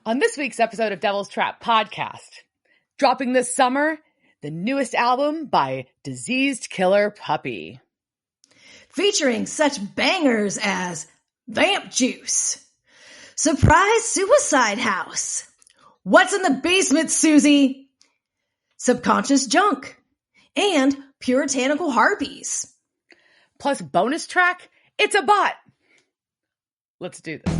On this week's episode of Devil's Trap Podcast, dropping this summer, the newest album by Diseased Killer Puppy. Featuring such bangers as Vamp Juice, Surprise Suicide House, What's in the Basement, Susie, Subconscious Junk, and Puritanical Harpies. Plus bonus track, It's a Bot. Let's do this.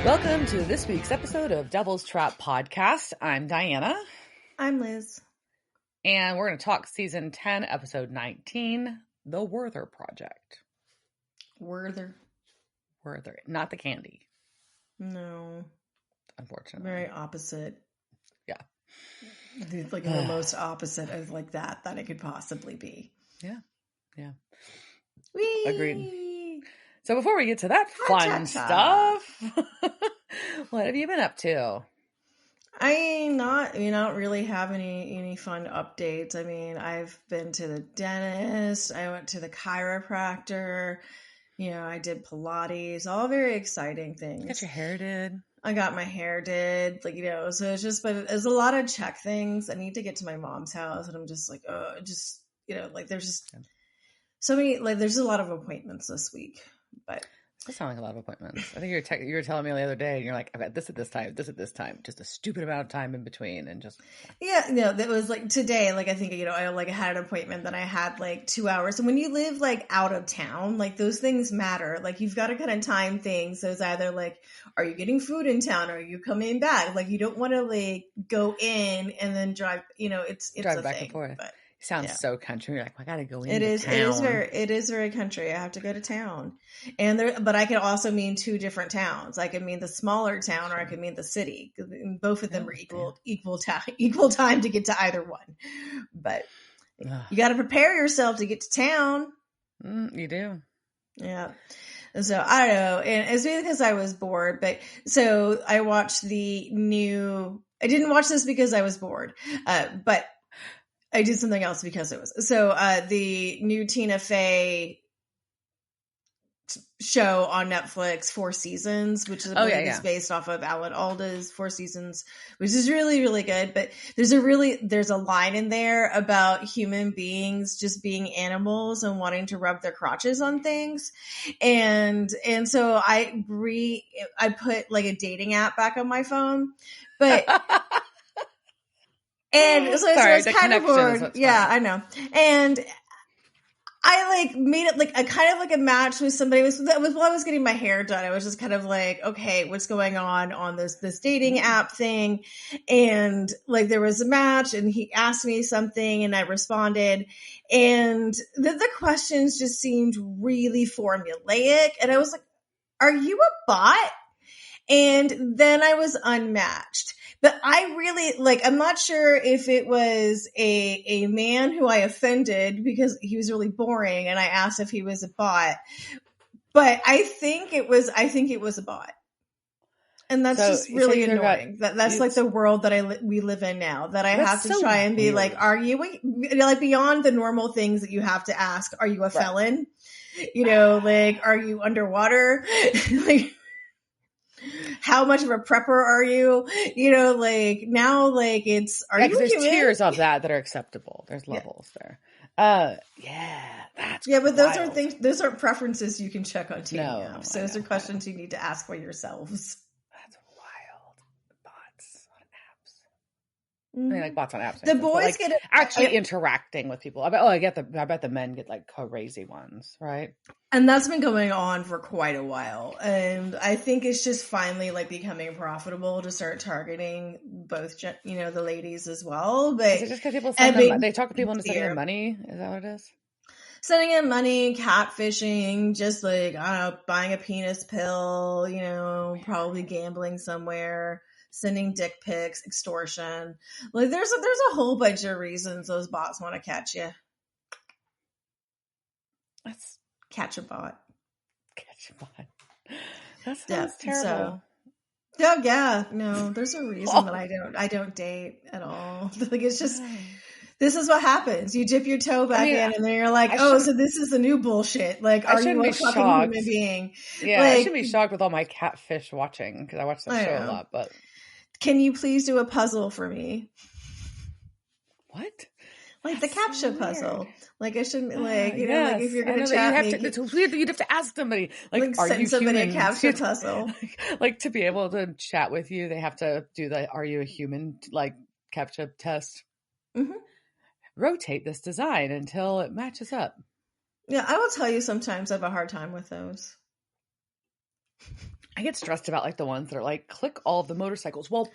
Welcome to this week's episode of Devil's Trap Podcast. I'm Diana. I'm Liz. And we're going to talk season 10, episode 19, The Werther Project. Werther. Not the candy. No. Unfortunately. Very opposite. Yeah. It's like the most opposite of like that it could possibly be. Yeah. Whee! Agreed. So before we get to that fun stuff, what have you been up to? I not really have any fun updates. I mean, I've been to the dentist. I went to the chiropractor. I did Pilates. All very exciting things. Got your hair did. I got my hair did. So it's just, but there's a lot of check things. I need to get to my mom's house, and I'm just like, there's just so many. Like, there's a lot of appointments this week. But that sounds like a lot of appointments. I think you were telling me the other day, and you're like, I've got this at this time, this at this time, just a stupid amount of time in between, and just that was like today. Like I think I had an appointment, then I had like 2 hours. And when you live like out of town, like those things matter. Like you've got to kind of time things. So it's either like, are you getting food in town, or are you coming back? Like you don't want to like go in and then drive. It's drive back and forth. But sounds so country. You're like, well, I gotta go into town. town. It is very country. I have to go to town, but I can also mean two different towns. I can mean the smaller town, or I can mean the city. Both of them are equal time to get to either one. But you got to prepare yourself to get to town. You do. Yeah. So I don't know, and it's because I was bored. But so I watched the new. I didn't watch this because I was bored, but I did something else because it was. So the new Tina Fey show on Netflix, 4 Seasons, which is is based off of Alan Alda's 4 Seasons, which is really, really good. But there's a line in there about human beings just being animals and wanting to rub their crotches on things. And so I put like a dating app back on my phone, but and so it's kind of bored. Yeah, I know. And I like made it like a kind of like a match with somebody. While I was getting my hair done, I was just kind of like, okay, what's going on this dating app thing? And like there was a match, and he asked me something, and I responded, and the questions just seemed really formulaic, and I was like, "Are you a bot?" And then I was unmatched. But I really, I'm not sure if it was a man who I offended because he was really boring and I asked if he was a bot. But I think it was a bot. And that's just really annoying. That's like the world that we live in now, that I have to try and be like, are you, like beyond the normal things that you have to ask, are you a felon? Are you underwater? How much of a prepper are you? Now, it's, are you because there's tiers of that are acceptable. There's levels there. That's but those wild. are things, those aren't preferences you can check on dating apps. So those are questions you need to ask for yourselves. That's wild. Bots on apps. I mean, like bots on apps. The boys get actually interacting with people. I bet the men get like crazy ones, right? And that's been going on for quite a while. And I think it's just finally becoming profitable to start targeting both, the ladies as well. But is it just because people send them, they talk to people into sending them money? Is that what it is? Sending him money, catfishing, just like, I don't know, buying a penis pill, you know, probably gambling somewhere, sending dick pics, extortion. Like there's a whole bunch of reasons those bots want to catch you. Let's catch a bot. Catch a bot. That sounds terrible. Oh yeah, no, there's a reason that I don't date at all. Like it's just, this is what happens. You dip your toe back in, and then you're like, so this is the new bullshit. Like, are you a fucking human being? Yeah, like, I shouldn't be shocked with all my catfish watching because I watch that show a lot. But can you please do a puzzle for me? What? Like the captcha puzzle. Like I shouldn't like, you know, like if you're going to chat me. It's weird that you'd have to ask somebody. Like are send you somebody human? a captcha puzzle. Like to be able to chat with you, they have to do the are you a human like captcha test. Mm-hmm. Rotate this design until it matches up. Yeah, I will tell you sometimes I have a hard time with those. I get stressed about like the ones that are like click all of the motorcycles. Well,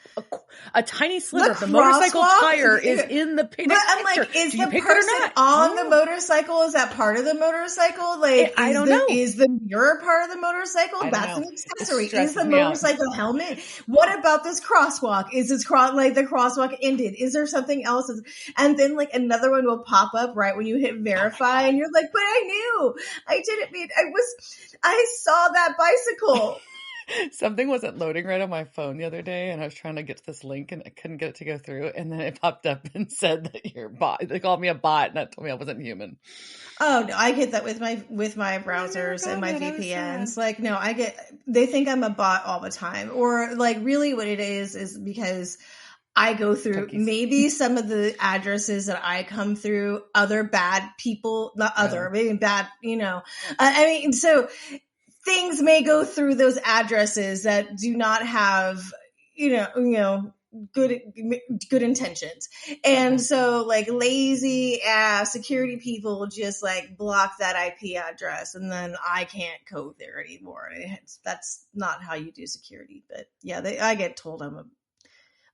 a tiny sliver of the motorcycle tire is in the picture. But I'm like, is the person on the motorcycle, is that part of the motorcycle? Like, I don't know. Is the mirror part of the motorcycle? That's an accessory. Is the motorcycle helmet? What about this crosswalk? Is this like the crosswalk ended? Is there something else? And then like another one will pop up right when you hit verify, and you're like, but I knew I didn't mean I saw that bicycle. Something wasn't loading right on my phone the other day, and I was trying to get to this link, and I couldn't get it to go through. And then it popped up and said that you're a bot. They called me a bot, and that told me I wasn't human. Oh no, I get that with my browsers and my VPNs. Like, no, they think I'm a bot all the time, or like really what it is because I go through maybe some of the addresses that I come through, other bad people, maybe bad, you know. I mean, so. Things may go through those addresses that do not have, you know, good intentions. And so like lazy ass security people just like block that IP address, and then I can't code there anymore. That's not how you do security. But yeah, I get told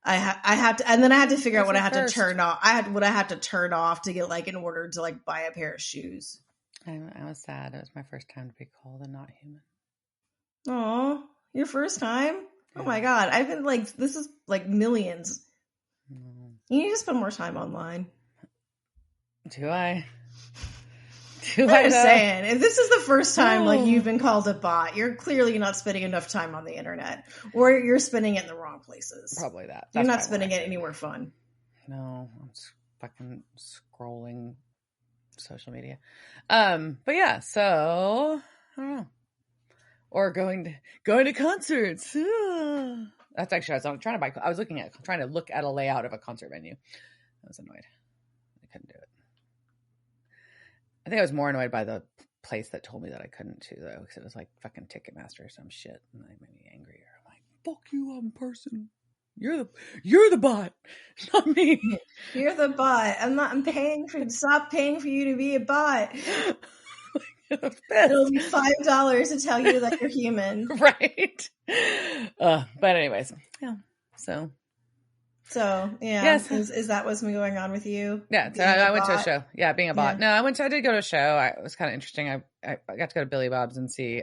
I have to, and then I had to figure out what I had to turn off. What I had to turn off to get like in order to like buy a pair of shoes. I was sad. It was my first time to be called a not human. Oh, your first time? Yeah. Oh my God. I've been like, this is like millions. You need to spend more time online. Do I? I'm just saying, if this is the first time like you've been called a bot, you're clearly not spending enough time on the internet, or you're spending it in the wrong places. Probably that. You're not spending it anywhere fun. No, I'm fucking scrolling social media. But yeah, so I don't know. Or going to concerts. That's actually I was trying to look at a layout of a concert venue. I was annoyed. I couldn't do it. I think I was more annoyed by the place that told me that I couldn't too, though, because it was like fucking Ticketmaster or some shit, and that made me angrier. I'm like, fuck you, I'm a person. You're the bot, not me. You're the bot. Stop paying for you to be a bot. It'll be $5 to tell you that you're human. Right. But anyways, yeah. So yeah. Yes. Is that what's been going on with you? Yeah. So I went to a show. Yeah, being a bot. Yeah. No, I did go to a show. It was kind of interesting. I got to go to Billy Bob's and see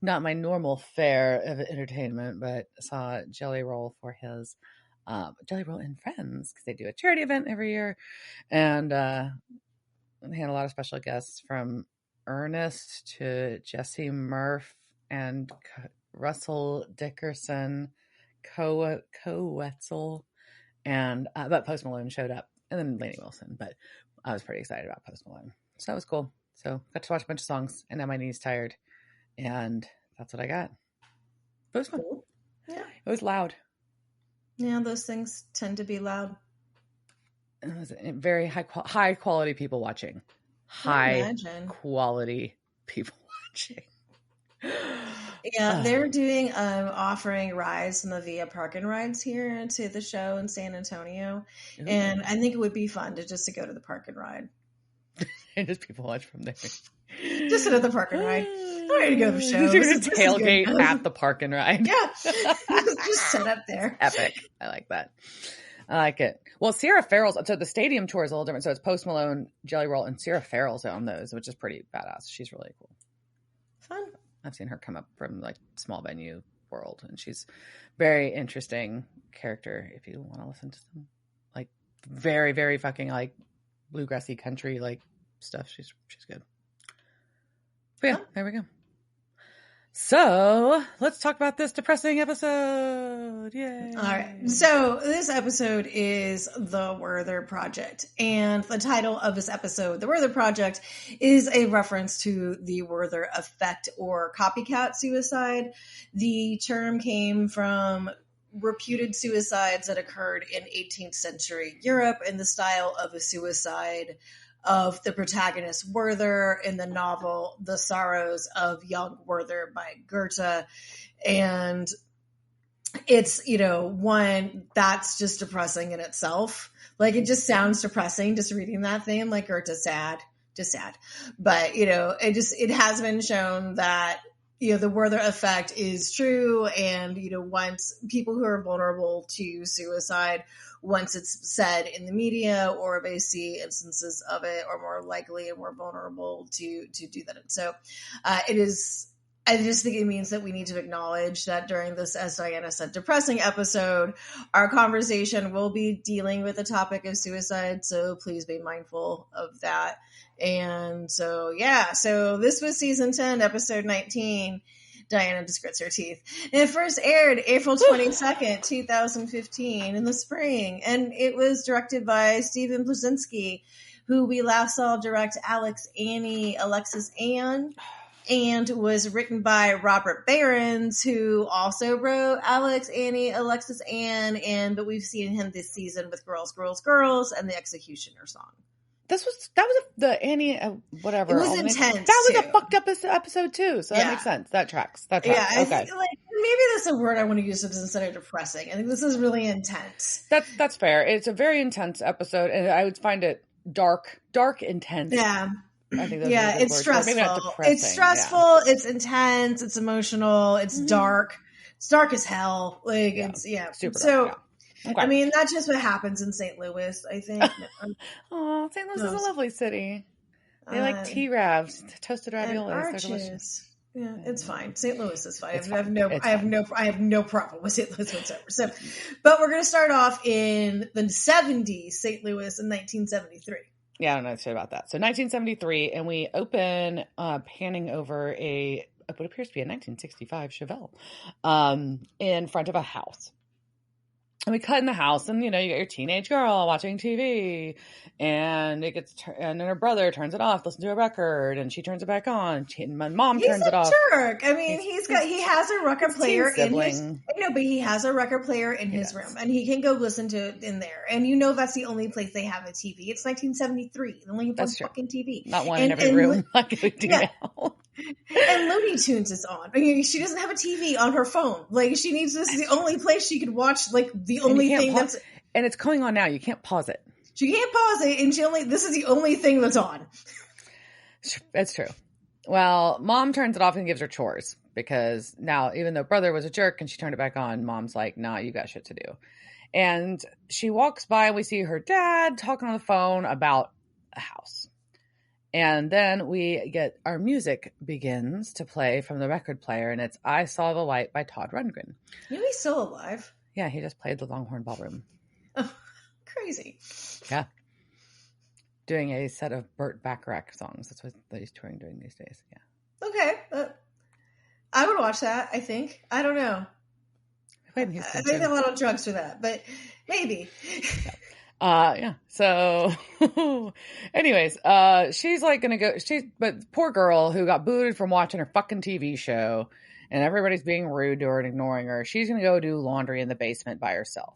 not my normal fare of entertainment, but saw Jelly Roll for his Jelly Roll and Friends, because they do a charity event every year, and they had a lot of special guests from Ernest to Jesse Murph and Russell Dickerson, Wetzel, and but Post Malone showed up, and then Lainey Wilson. But I was pretty excited about Post Malone, so that was cool. So got to watch a bunch of songs, and now my knee's tired, and that's what I got. But it was fun. Cool. Yeah, it was loud. Yeah, those things tend to be loud. It was very high quality people watching. High quality people watching. Yeah, they're doing offering rides from the Via Park and Rides here to the show in San Antonio. Ooh. And I think it would be fun to go to the park and ride. And just people watch from there. Just sit at the park and ride. I'm ready to go to the show. You're going to tailgate at the park and ride. Yeah. Just sit up there. Epic. I like that. I like it. Well, Sierra Farrell's, so the stadium tour is a little different. So it's Post Malone, Jelly Roll, and Sierra Farrell's on those, which is pretty badass. She's really cool. Fun. I've seen her come up from like small venue world, and she's very interesting character if you want to listen to some like very, very fucking like bluegrassy country like stuff. She's good. But yeah, there we go. So let's talk about this depressing episode. Yay. All right. So this episode is the Werther Project. And the title of this episode, the Werther Project, is a reference to the Werther effect or copycat suicide. The term came from reputed suicides that occurred in 18th century Europe in the style of a suicide of the protagonist Werther in the novel The Sorrows of Young Werther by Goethe. And it's, one that's just depressing in itself. Like, it just sounds depressing just reading that thing. Like, Goethe's sad, just sad. But, it has been shown that, the Werther effect is true. And, once people who are vulnerable to suicide, once it's said in the media or they see instances of it, are more likely and more vulnerable to do that. And so I just think it means that we need to acknowledge that during this, as Diana said, depressing episode, our conversation will be dealing with the topic of suicide. So please be mindful of that. And so, so this was season 10, episode 19. Diana just grits her teeth. And it first aired April 22nd, 2015 in the spring. And it was directed by Steven Plazinski, who we last saw direct Alex, Annie, Alexis, Anne, and was written by Robert Behrens, who also wrote Alex, Annie, Alexis, Anne, but we've seen him this season with Girls, Girls, Girls and the Executioner song. That was the Annie, whatever. It was intense. That was a fucked up episode too. So that makes sense. That tracks. Yeah, I think, maybe that's a word I want to use instead of depressing. I think this is really intense. That's fair. It's a very intense episode, and I would find it dark, intense. Yeah. I think it's stressful. Maybe not depressing. It's stressful. Yeah. It's intense. It's emotional. It's dark. It's dark as hell. Like it's super dark. So. Okay. I mean, that's just what happens in St. Louis, I think. Oh, St. Louis is a lovely city. They like T-Ravs, toasted raviolis. They're delicious. Yeah, it's fine. St. Louis is fine. I have no problem with St. Louis whatsoever. So, but we're going to start off in the 70s, St. Louis in 1973. Yeah, I don't know shit about that. So 1973, and we open panning over what appears to be a 1965 Chevelle in front of a house. And we cut in the house, and you get your teenage girl watching TV, and and then her brother turns it off, listens to a record, and she turns it back on. My mom turns it off. He's a jerk. I mean, he has a record player in his. But he has a record player in his room, and he can go listen to it in there. And that's the only place they have a TV. It's 1973. They only have one fucking TV. Not one in every room like we do now. And Looney Tunes is on. I mean, she doesn't have a TV on her phone. Like, she needs this is the only place she could watch, like, the only thing that's... And it's going on now. You can't pause it. She can't pause it, and this is the only thing that's on. It's true. Well, mom turns it off and gives her chores, because now, even though brother was a jerk and she turned it back on, mom's like, nah, you got shit to do. And she walks by, and we see her dad talking on the phone about a house. And then our music begins to play from the record player, and it's I Saw the Light by Todd Rundgren. He's still alive. Yeah, he just played the Longhorn Ballroom. Oh, crazy. Yeah. Doing a set of Burt Bacharach songs. That's what he's touring doing these days. Yeah. Okay. I would watch that, I think. I don't know. I think they have a lot of drugs for that, but maybe. Yeah. So anyways, she's like gonna go, but poor girl who got booted from watching her fucking TV show and everybody's being rude to her and ignoring her. She's gonna go do laundry in the basement by herself.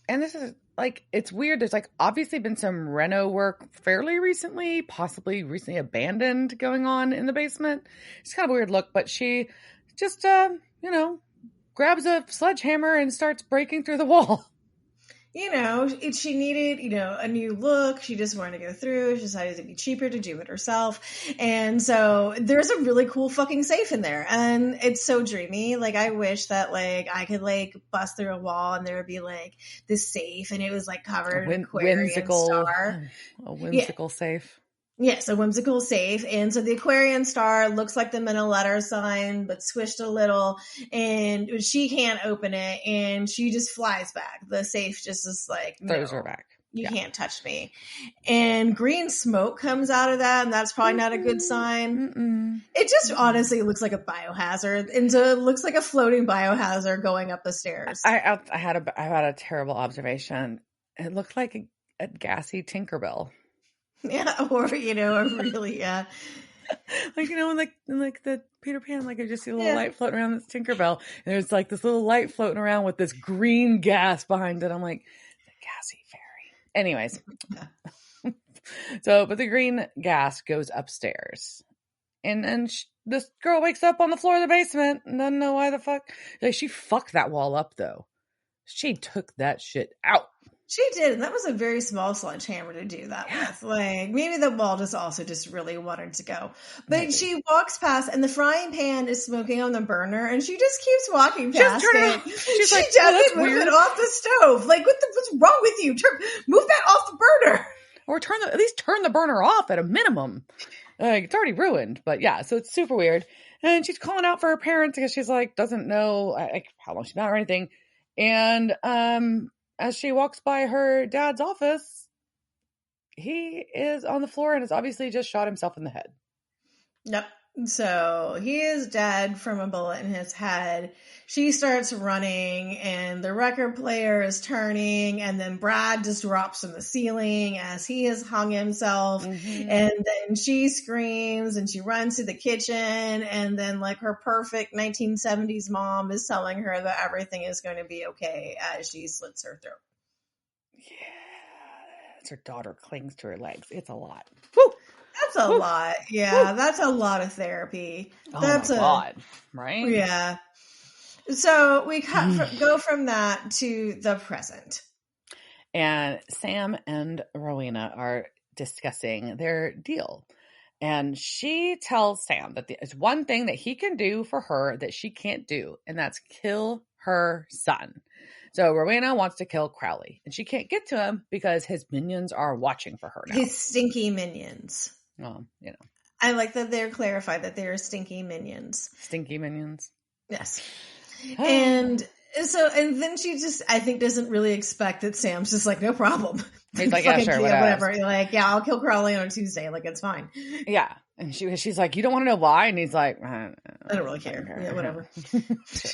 And this is like, it's weird. There's like obviously been some reno work fairly recently, possibly recently abandoned going on in the basement. It's kind of a weird look, but she just, grabs a sledgehammer and starts breaking through the wall. she needed, a new look. She just wanted to go through. She decided it'd be cheaper to do it herself. And so there's a really cool fucking safe in there. And it's so dreamy. Like, I wish that, like, I could, like, bust through a wall and there would be, like, this safe and it was, like, covered in Aquarian star. A whimsical safe. Yes, a whimsical safe. And so the Aquarian star looks like the middle letter sign, but squished a little. And she can't open it. And she just flies back. The safe just is like, throws her back. You can't touch me. And green smoke comes out of that. And that's probably not a good sign. It just honestly looks like a biohazard. And so it looks like a floating biohazard going up the stairs. I had a terrible observation. It looked like a gassy Tinkerbell. Yeah, or really, yeah. Like, in the Peter Pan, like I just see a little light floating around this Tinkerbell. And there's like this little light floating around with this green gas behind it. I'm like, the gassy fairy. Anyways. But the green gas goes upstairs. And this girl wakes up on the floor of the basement and doesn't know why the fuck. Like, she fucked that wall up, though. She took that shit out. She did, and that was a very small sledgehammer to do that with. Like, maybe the wall just really wanted to go. But maybe. She walks past, and the frying pan is smoking on the burner, and she just keeps walking past it. She's she like, doesn't move it off the stove. Like, what's wrong with you? Move that off the burner. Or at least turn the burner off at a minimum. It's already ruined. But yeah, so it's super weird. And she's calling out for her parents because she's like, doesn't know how long she's been out or anything. And, as she walks by her dad's office, he is on the floor and has obviously just shot himself in the head. Yep. So he is dead from a bullet in his head. She starts running and the record player is turning, and then Brad just drops from the ceiling as he has hung himself. Mm-hmm. And then she screams and she runs to the kitchen, and then like her perfect 1970s mom is telling her that everything is going to be okay as she slits her throat. Yeah. As her daughter clings to her legs. It's a lot. Woo! That's a lot. Yeah, that's a lot of therapy. That's a lot, right? Yeah. So we go from that to the present. And Sam and Rowena are discussing their deal. And she tells Sam that there's one thing that he can do for her that she can't do, and that's kill her son. So Rowena wants to kill Crowley, and she can't get to him because his minions are watching for her now. His stinky minions. Well, I like that they're clarified that they're stinky minions. Stinky minions? Yes. And then she just, I think, doesn't really expect that Sam's just like, no problem. He's like, yeah, sure, whatever. You're like, yeah, I'll kill Crowley on a Tuesday. Like, it's fine. Yeah. And she's like, you don't want to know why? And he's like, I don't really care. Yeah, whatever. Sure.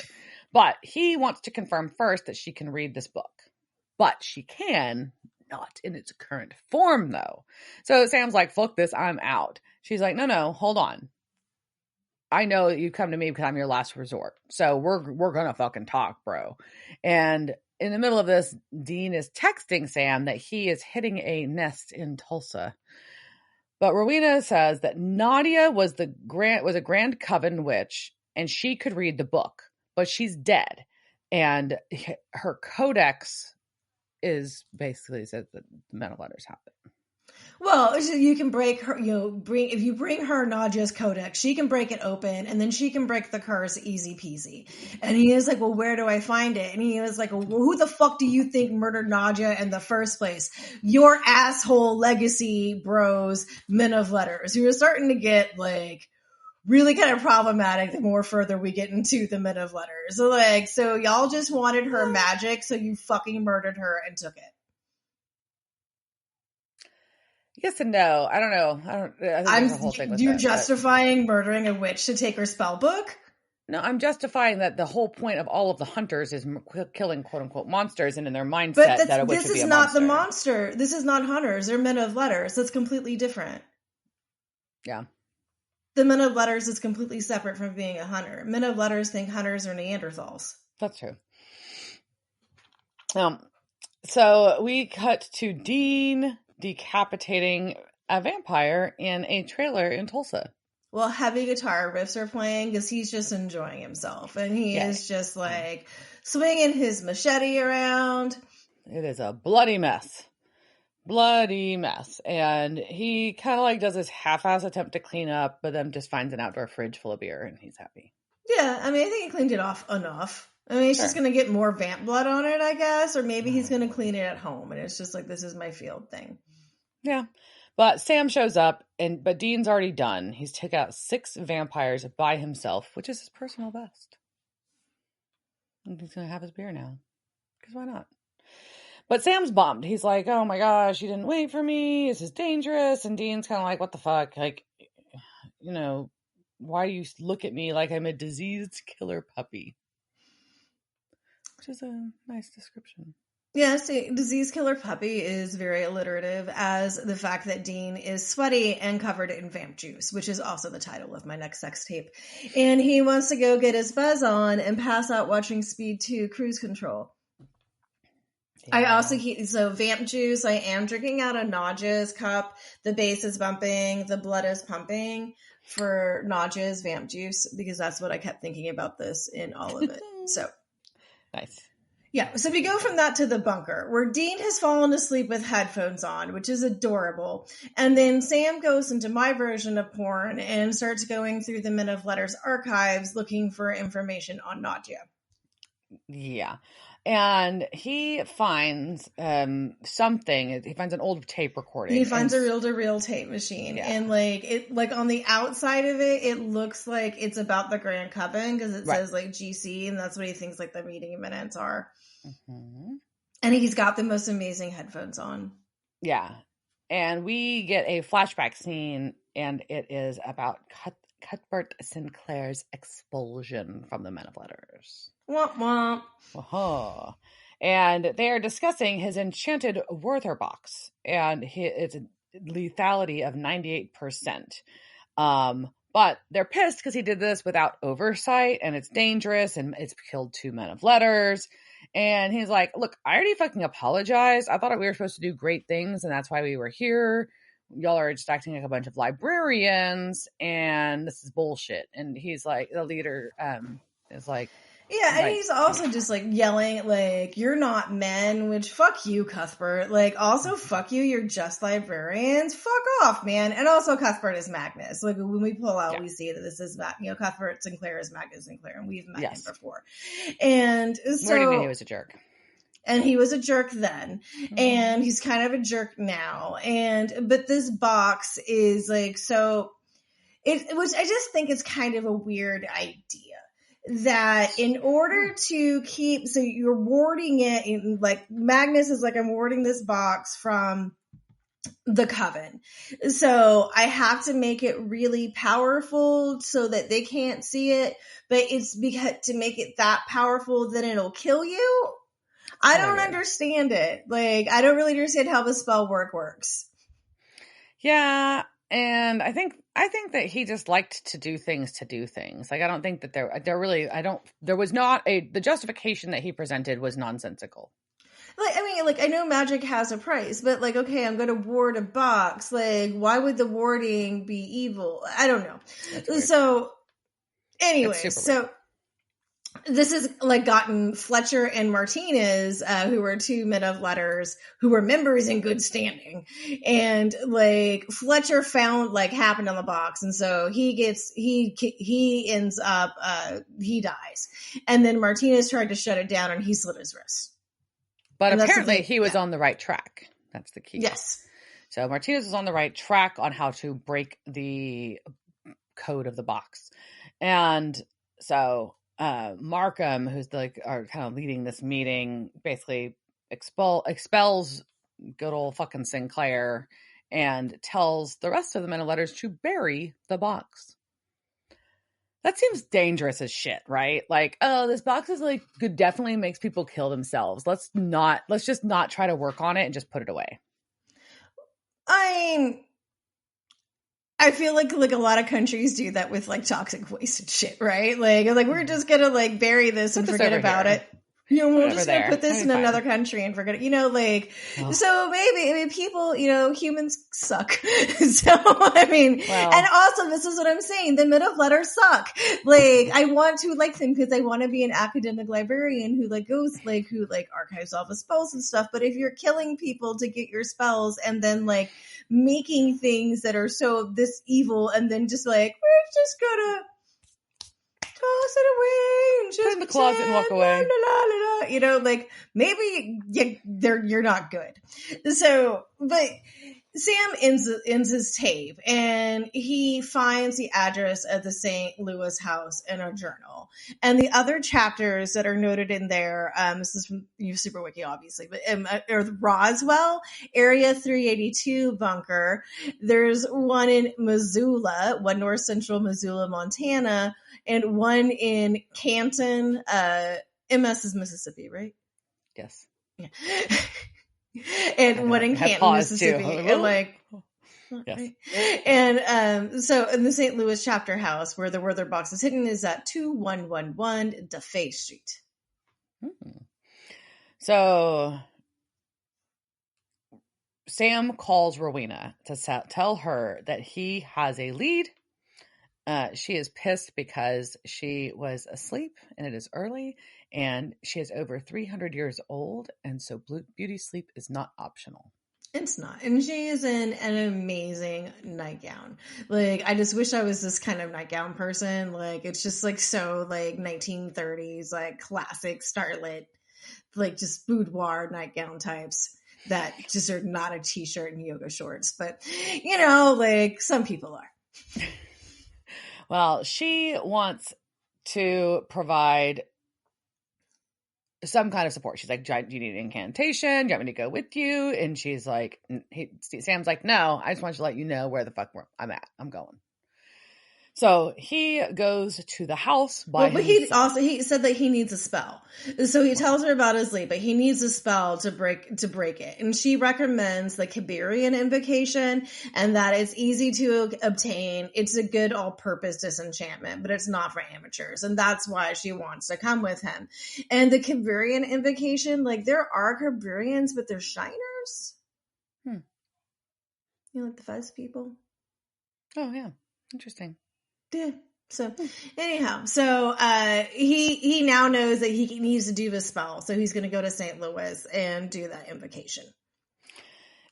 But he wants to confirm first that she can read this book. But she can not in its current form, though. So Sam's like, fuck this, I'm out. She's like, no, hold on. I know that you come to me because I'm your last resort. So we're gonna fucking talk, bro. And in the middle of this, Dean is texting Sam that he is hitting a nest in Tulsa. But Rowena says that Nadia was a Grand Coven witch, and she could read the book, but she's dead. And her codex is basically says that the mental letters happen. Well, you can break her, if you bring her Nadia's codex, she can break it open, and then she can break the curse easy peasy. And he is like, well, where do I find it? And he was like, well, who the fuck do you think murdered Nadia in the first place? Your asshole legacy bros, men of letters. You're starting to get like really kind of problematic the more further we get into the men of letters. So y'all just wanted her magic, so you fucking murdered her and took it. Yes and no. I don't know. I think the whole thing with you're justifying murdering a witch to take her spell book? No, I'm justifying that the whole point of all of the hunters is killing quote unquote monsters, and in their mindset that a witch would be a monster. This is not the monster. This is not hunters. They're men of letters. That's completely different. Yeah. The men of letters is completely separate from being a hunter. Men of letters think hunters are Neanderthals. That's true. So we cut to Dean decapitating a vampire in a trailer in Tulsa. Well, heavy guitar riffs are playing because he's just enjoying himself. And he is just like swinging his machete around. it is a bloody mess. Bloody mess. And he kind of like does this half-ass attempt to clean up, but then just finds an outdoor fridge full of beer and he's happy. Yeah, I mean, I think he cleaned it off enough. I mean, he's just going to get more vamp blood on it, I guess. Or maybe he's going to clean it at home. And it's just like, this is my field thing. Yeah. But Sam shows up, but Dean's already done. He's took out 6 vampires by himself, which is his personal best. And he's going to have his beer now. Because why not? But Sam's bummed. He's like, oh my gosh, you didn't wait for me. This is dangerous. And Dean's kind of like, what the fuck? Like, you know, why do you look at me like I'm a diseased killer puppy? Which is a nice description. Yeah, see, disease killer puppy is very alliterative, as the fact that Dean is sweaty and covered in vamp juice, which is also the title of my next sex tape. And he wants to go get his buzz on and pass out watching Speed 2 Cruise Control. Yeah. I also so vamp juice, I am drinking out a Nodge's cup. The bass is bumping, the blood is pumping for Nodge's vamp juice, because that's what I kept thinking about this in all of it. So nice. Yeah, so we go from that to the bunker, where Dean has fallen asleep with headphones on, which is adorable. And then Sam goes into my version of porn and starts going through the Men of Letters archives looking for information on Nadia. Yeah. And he finds something. He finds an old tape recording. He finds a reel-to-reel tape machine. Yeah. And like on the outside of it, it looks like it's about the Grand Coven, because it says like GC, and that's what he thinks like the meeting minutes are. Mm-hmm. And he's got the most amazing headphones on. Yeah. And we get a flashback scene, and it is about Cuthbert Sinclair's expulsion from the Men of Letters. Womp womp. Uh-huh. And they are discussing his enchanted Werther box, and it's a lethality of 98%. But they're pissed because he did this without oversight, and it's dangerous, and it's killed 2 Men of Letters. And he's like, look, I already fucking apologized. I thought we were supposed to do great things, and that's why we were here. Y'all are just acting like a bunch of librarians, and this is bullshit. And he's like, the leader is like, yeah, and he's also just like yelling like, you're not men, which fuck you, Cuthbert. Like, also fuck you, you're just librarians. Fuck off, man. And also Cuthbert is Magnus. Like, when we pull out, we see that this is, Cuthbert Sinclair is Magnus Sinclair, and we've met him before. And so... Where do you mean he was a jerk? And he was a jerk then, and he's kind of a jerk now. But this box is like, so which I just think is kind of a weird idea, that in order to keep, so you're warding it in, like Magnus is like, I'm warding this box from the Coven. So I have to make it really powerful so that they can't see it, but it's because to make it that powerful, then it'll kill you. I don't understand it. Like, I don't really understand how the spell works. Yeah, and I think that he just liked to do things. Like, I don't think that there was not the justification that he presented was nonsensical. Like, I mean, like, I know magic has a price, but like, okay, I'm going to ward a box. Like, why would the warding be evil? I don't know. So, anyway, so... This has like gotten Fletcher and Martinez, who were 2 Men of Letters, who were members in good standing, and like Fletcher found like happened on the box, and so he ends up he dies, and then Martinez tried to shut it down, and he slit his wrist. But apparently he was on the right track. That's the key. Yes. So Martinez was on the right track on how to break the code of the box, and so. Markham, who's like are kind of leading this meeting, basically expels good old fucking Sinclair and tells the rest of the Men of Letters to bury the box. That seems dangerous as shit, right? Like, oh, this box is like definitely makes people kill themselves. Let's just not try to work on it and just put it away. I feel like a lot of countries do that with like toxic waste and shit, right? Like we're just gonna like bury this and forget about it. We're just going to put this in another country and forget it. So maybe, people, humans suck. So, and also this is what I'm saying. The middle letters suck. I want to like them because I want to be an academic librarian who goes, who archives all the spells and stuff. But if you're killing people to get your spells and then making things that are so this evil and then just we're just gonna toss it away and just put it in the closet and walk away. La, la, la. Maybe you're not good. So, but Sam ends his tape and he finds the address of the St. Louis house in a journal. And the other chapters that are noted in there, this is from Super Wiki, obviously, but are Roswell, Area 382 bunker. There's one in Missoula, one north central Missoula, Montana, and one in Canton. MS is Mississippi, right? Yes. Yeah. And one in Canton, Mississippi. And yes. And so in the St. Louis chapter house where the Werther box is hidden is at 2111 DeFay Street. So Sam calls Rowena to tell her that he has a lead. She is pissed because she was asleep and it is early and she is over 300 years old. And so beauty sleep is not optional. It's not. And she is in an amazing nightgown. I just wish I was this kind of nightgown person. It's just so 1930s, classic starlet, just boudoir nightgown types that just are not a t-shirt and yoga shorts. But, some people are. Well, she wants to provide some kind of support. She's like, do you need an incantation? Do you want me to go with you? And she's like, Sam's like, no, I just want to let you know where the fuck I'm at. I'm going. So he goes to the house by himself. He said that he needs a spell. So he tells her about his lead, but he needs a spell to break it. And she recommends the Kiberian invocation and that it's easy to obtain. It's a good all-purpose disenchantment, but it's not for amateurs. And that's why she wants to come with him. And the Kiberian invocation, there are Kiberians, but they're shiners. The fuzz people? Oh, yeah. Interesting. Yeah. So anyhow, he now knows that he needs to do this spell. So he's going to go to St. Louis and do that invocation.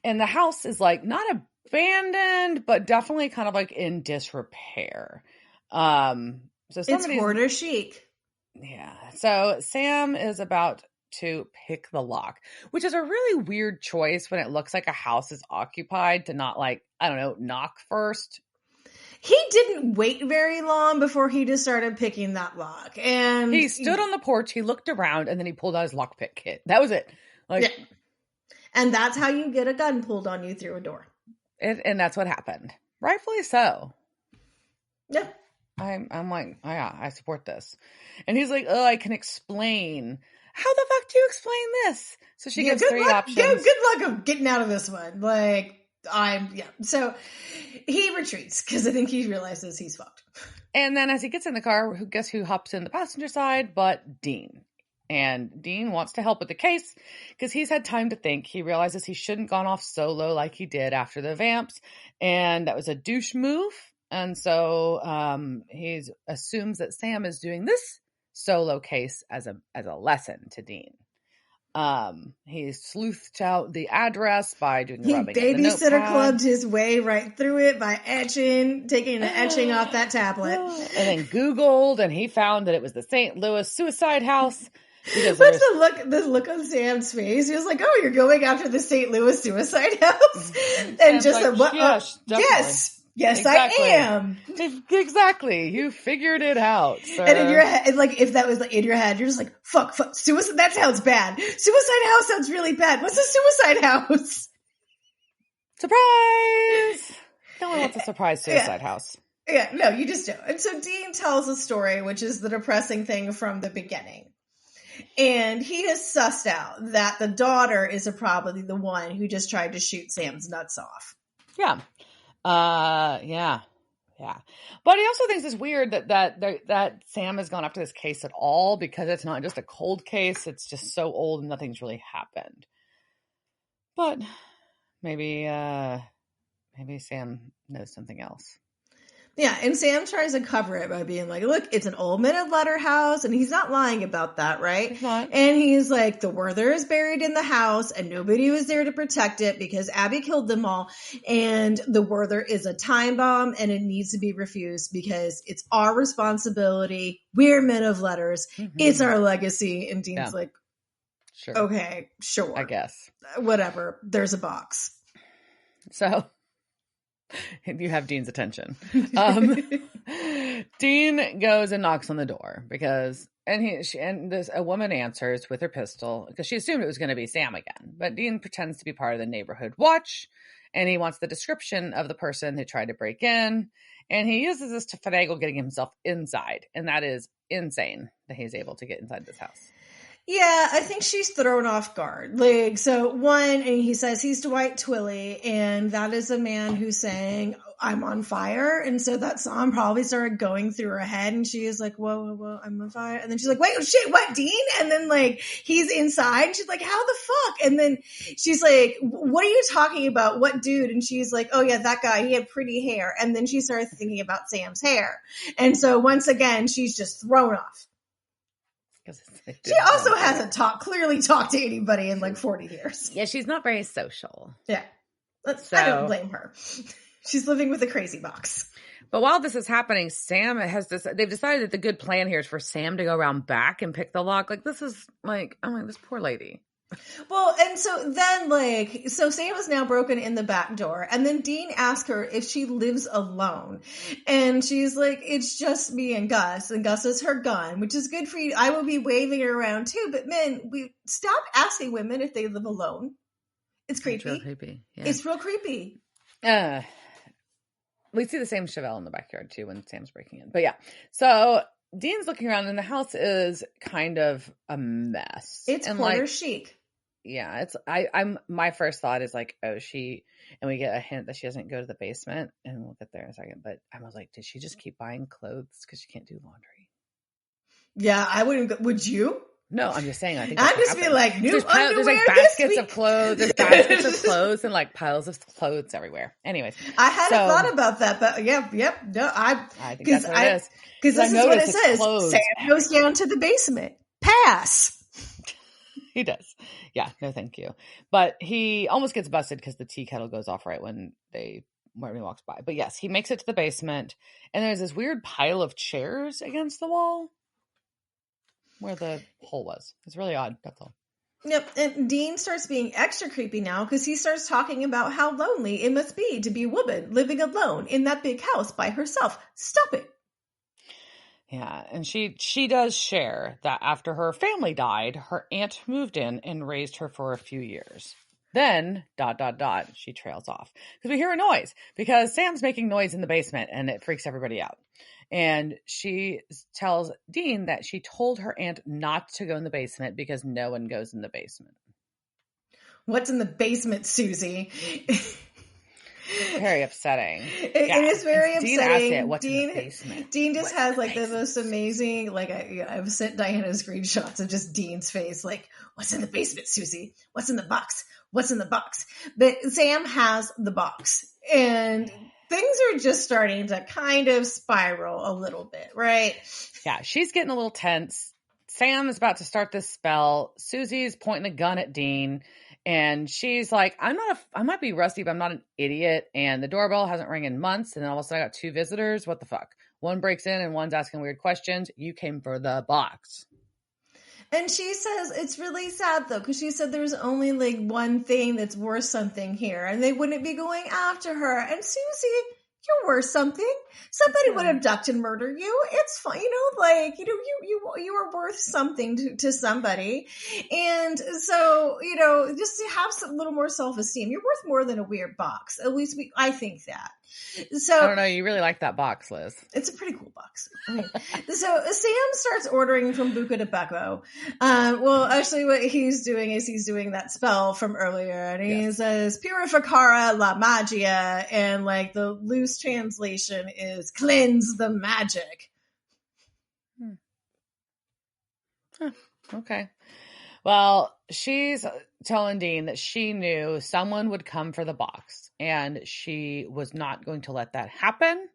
And the house is not abandoned, but definitely kind of in disrepair. So it's hoarder chic. Yeah. So Sam is about to pick the lock, which is a really weird choice when it looks like a house is occupied to not knock first. He didn't wait very long before he just started picking that lock. And he stood on the porch, he looked around, and then he pulled out his lockpick kit. That was it. Yeah. And that's how you get a gun pulled on you through a door. And that's what happened. Rightfully so. Yeah. I'm like, oh, yeah, I support this. And he's like, oh, I can explain. How the fuck do you explain this? So she gives three options. Good luck of getting out of this one. So he retreats because I think he realizes he's fucked. And then as he gets in the car, guess who hops in the passenger side but Dean. And Dean wants to help with the case because he's had time to think. He realizes he shouldn't gone off solo like he did after the vamps. And that was a douche move. And so he assumes that Sam is doing this solo case as a lesson to Dean. He sleuthed out the address by doing the rubbing. He babysitter clubbed his way right through it by taking the etching off that tablet. And then Googled and he found that it was the St. Louis suicide house. What's the look on Sam's face? He was like, oh, you're going after the St. Louis suicide house? And Sam's just like, yes, exactly. I am. Exactly. You figured it out, sir. And in your head, if that was in your head, you're just like, fuck, suicide, that sounds bad. Suicide house sounds really bad. What's a suicide house? Surprise! No one wants a surprise suicide house. Yeah, no, you just don't. And so Dean tells a story, which is the depressing thing from the beginning. And he has sussed out that the daughter is probably the one who just tried to shoot Sam's nuts off. Yeah. Yeah. Yeah. But he also thinks it's weird that Sam has gone after this case at all, because it's not just a cold case. It's just so old and nothing's really happened. But maybe Sam knows something else. Yeah, and Sam tries to cover it by being like, look, it's an old minute letter house, and he's not lying about that, right? He's not. And he's like, the Werther is buried in the house, and nobody was there to protect it because Abby killed them all, and the Werther is a time bomb, and it needs to be refused because it's our responsibility. We're men of letters. Mm-hmm. It's our legacy. And Dean's like, sure. Okay, sure. I guess. Whatever. There's a box. So... you have Dean's attention. Dean goes and knocks on the door because, a woman answers with her pistol because she assumed it was going to be Sam again. But Dean pretends to be part of the neighborhood watch, and he wants the description of the person who tried to break in, and he uses this to finagle getting himself inside, and that is insane that he's able to get inside this house. Yeah, I think she's thrown off guard. Like, so one, and he says he's Dwight Twilley, and that is a man who's saying, I'm on fire. And so that song probably started going through her head, and she is like, whoa, I'm on fire. And then she's like, wait, oh shit, what, Dean? And then like, he's inside, and she's like, how the fuck? And then she's like, what are you talking about? What dude? And she's like, oh yeah, that guy, he had pretty hair. And then she starts thinking about Sam's hair. And so once again, she's just thrown off. She also hasn't clearly talked to anybody in like 40 years. Yeah, she's not very social. Yeah. I don't blame her. She's living with a crazy box. But while this is happening, they've decided that the good plan here is for Sam to go around back and pick the lock. Like, this is like, I'm like, this poor lady. Well, and so then so Sam is now broken in the back door, and then Dean asks her if she lives alone, and she's like, it's just me and Gus is her gun, which is good for you. I will be waving it around too, but men, we stop asking women if they live alone. It's creepy. It's real creepy. Yeah. It's real creepy. We see the same Chevelle in the backyard too when Sam's breaking in, but yeah. So Dean's looking around, and the house is kind of a mess. It's quarter chic. Yeah, my first thought is like, and we get a hint that she doesn't go to the basement, and we'll get there in a second. But I was like, did she just keep buying clothes because she can't do laundry? Yeah, I wouldn't. Would you? No, I'm just saying. I think I'm just being like, new underwear. There's like baskets of clothes. There's baskets of clothes and like piles of clothes everywhere. Anyways, I hadn't thought about that, but yep. No, I think that's what it is. Because this is what it says. Sam goes down to the basement. Pass. He does. Yeah, no thank you. But he almost gets busted because the tea kettle goes off right when he walks by. But yes, he makes it to the basement, and there's this weird pile of chairs against the wall where the hole was. It's really odd. That's all. Yep. And Dean starts being extra creepy now because he starts talking about how lonely it must be to be a woman living alone in that big house by herself. Stop it. Yeah, and she does share that after her family died, her aunt moved in and raised her for a few years. Then, ... she trails off. Because we hear a noise. Because Sam's making noise in the basement, and it freaks everybody out. And she tells Dean that she told her aunt not to go in the basement because no one goes in the basement. What's in the basement, Susie? Very upsetting. It is very upsetting. Dean asked it, what's in the basement? Dean just has like the most amazing, like I've sent Diana screenshots of just Dean's face, like, what's in the basement, Susie? What's in the box? What's in the box? But Sam has the box, and things are just starting to kind of spiral a little bit, right? Yeah, she's getting a little tense. Sam is about to start this spell. Susie's pointing a gun at Dean. And she's like, I might be rusty, but I'm not an idiot. And the doorbell hasn't rang in months. And then all of a sudden I got 2 visitors. What the fuck? One breaks in and one's asking weird questions. You came for the box. And she says, it's really sad though, because she said there's only like one thing that's worth something here. And they wouldn't be going after her. And Susie, you're worth something. Somebody would abduct and murder you. It's fine. You are worth something to somebody. And so, just to have a little more self-esteem. You're worth more than a weird box. At least I think that. So I don't know. You really like that box, Liz. It's a pretty cool box. I mean, so Sam starts ordering from Buca de Beppo. Well, actually, what he's doing is he's doing that spell from earlier, and he says "Purificara la magia," and like the loose translation is "cleanse the magic." Huh. Okay. Well, she's telling Dean that she knew someone would come for the box, and she was not going to let that happen.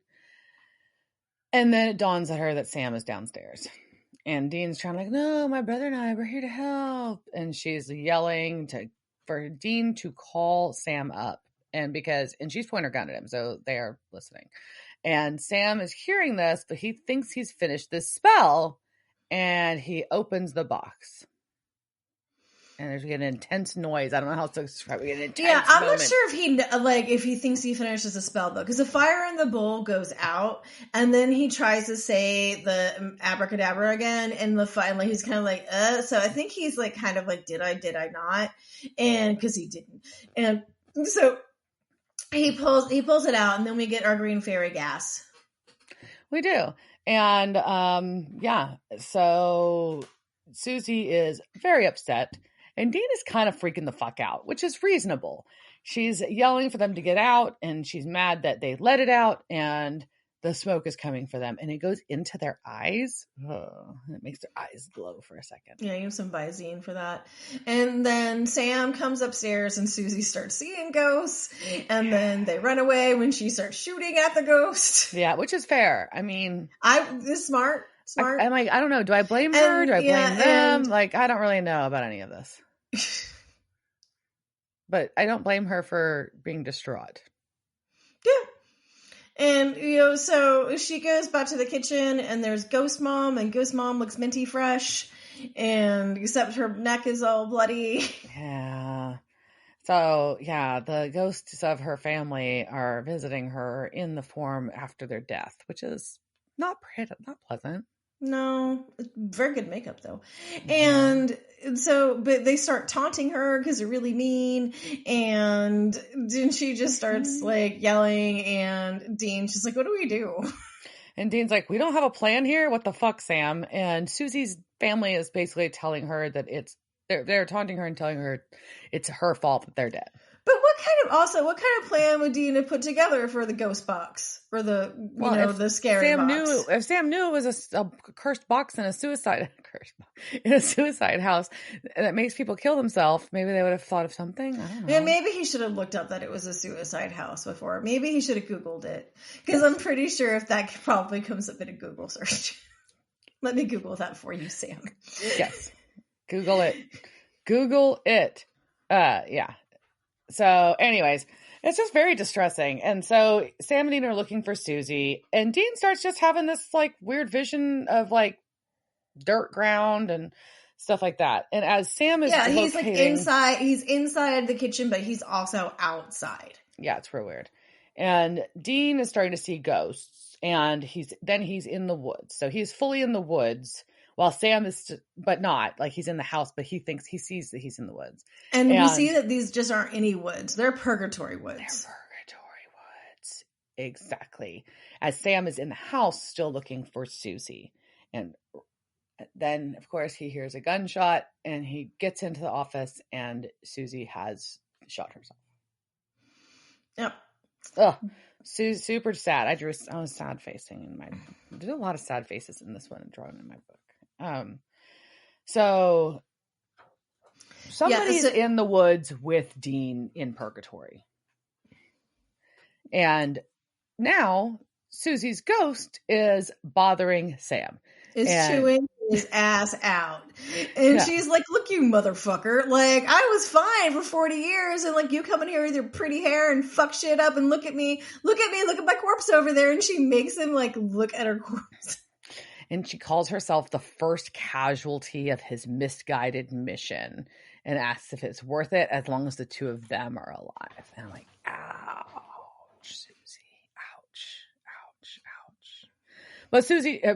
And then it dawns on her that Sam is downstairs. And Dean's trying like, no, my brother and I, we're here to help. And she's yelling for Dean to call Sam up. And she's pointing her gun at him, so they are listening. And Sam is hearing this, but he thinks he's finished this spell, and he opens the box. And there's an intense noise. I don't know how to describe it. An intense I'm moment. not sure if he thinks he finishes the spell though, because the fire in the bowl goes out, and then he tries to say the abracadabra again, and like he's kind of like, So I think he's like kind of like, did I not? And because he didn't, and so he pulls it out, and then we get our green fairy gas. We do, and so Susie is very upset. And Dean is kind of freaking the fuck out, which is reasonable. She's yelling for them to get out, and she's mad that they let it out, and the smoke is coming for them, and it goes into their eyes. Oh, it makes their eyes glow for a second. Yeah, you have some Visine for that. And then Sam comes upstairs, and Susie starts seeing ghosts, and then they run away when she starts shooting at the ghost. Yeah, which is fair. I mean, this smart. I'm like, I don't know. Do I blame her? Do I blame them? Like, I don't really know about any of this. But I don't blame her for being distraught. Yeah. And, so she goes back to the kitchen, and there's Ghost Mom, and Ghost Mom looks minty fresh, and except her neck is all bloody. Yeah. So, yeah, the ghosts of her family are visiting her in the form after their death, which is not pleasant. No, very good makeup though. And so, but they start taunting her because they're really mean. And then she just starts like yelling, and Dean's just like, what do we do? And Dean's like, we don't have a plan here. What the fuck, Sam? And Susie's family is basically telling her that they're taunting her and telling her it's her fault that they're dead. But what kind of plan would Dean have put together for the ghost box, for the the scary box? If Sam knew it was a cursed box in a suicide house that makes people kill themselves, maybe they would have thought of something. I don't know. Yeah, maybe he should have looked up that it was a suicide house before. Maybe he should have Googled it, because I'm pretty sure if that probably comes up in a Google search. Let me Google that for you, Sam. Yes, Google it. Google it. Yeah. So anyways, it's just very distressing. And so Sam and Dean are looking for Susie, and Dean starts just having this like weird vision of like dirt ground and stuff like that. And as Sam is he's like he's inside the kitchen, but he's also outside. Yeah, it's real weird. And Dean is starting to see ghosts, and he's in the woods. So he's fully in the woods. While Sam is, but not like he's in the house, but he sees that he's in the woods. And we see that these just aren't any woods. They're purgatory woods. They're purgatory woods. Exactly. As Sam is in the house still looking for Susie. And then, of course, he hears a gunshot, and he gets into the office, and Susie has shot herself. Yep. Ugh. Super sad. I was sad facing there's a lot of sad faces in this one drawn in my book. So somebody's in the woods with Dean in purgatory. And now Susie's ghost is bothering Sam. Chewing his ass out. And she's like, look, you motherfucker. Like, I was fine for 40 years, and like, you come in here with your pretty hair and fuck shit up, and look at me, look at my corpse over there. And she makes him like look at her corpse. And she calls herself the first casualty of his misguided mission, and asks if it's worth it as long as the two of them are alive. And I'm like, ouch, Susie, ouch. But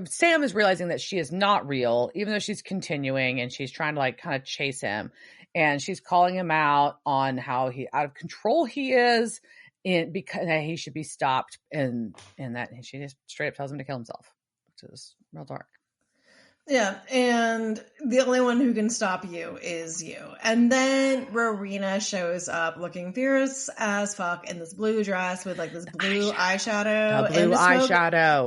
Sam is realizing that she is not real, even though she's continuing, and she's trying to like kind of chase him. And she's calling him out on how out of control he is because he should be stopped, and that she just straight up tells him to kill himself, which is real dark. Yeah, and the only one who can stop you is you. And then Rowena shows up looking fierce as fuck in this blue dress with like this blue eyeshadow.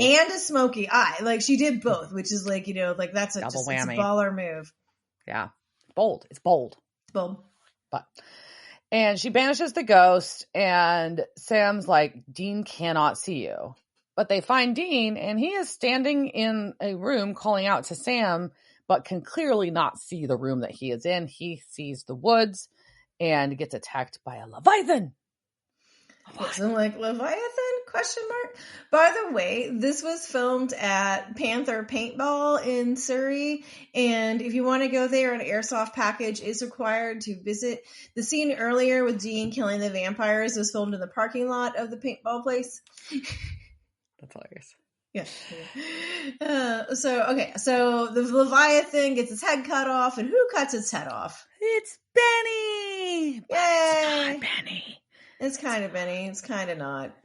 And a smoky eye. Like she did both, which is like, like that's a double whammy. It's a baller move. Yeah. Bold. It's bold. Bold. And she banishes the ghost, and Sam's like, Dean cannot see you. But they find Dean, and he is standing in a room calling out to Sam, but can clearly not see the room that he is in. He sees the woods and gets attacked by a Leviathan. Wasn't like Leviathan? Question mark. By the way, this was filmed at Panther Paintball in Surrey, and if you want to go there, an airsoft package is required to visit. The scene earlier with Dean killing the vampires was filmed in the parking lot of the paintball place. That's hilarious. Yeah. So the Leviathan gets its head cut off, and who cuts its head off? It's Benny! Yay! It's not Benny. It's kind of Benny. It's kind of not.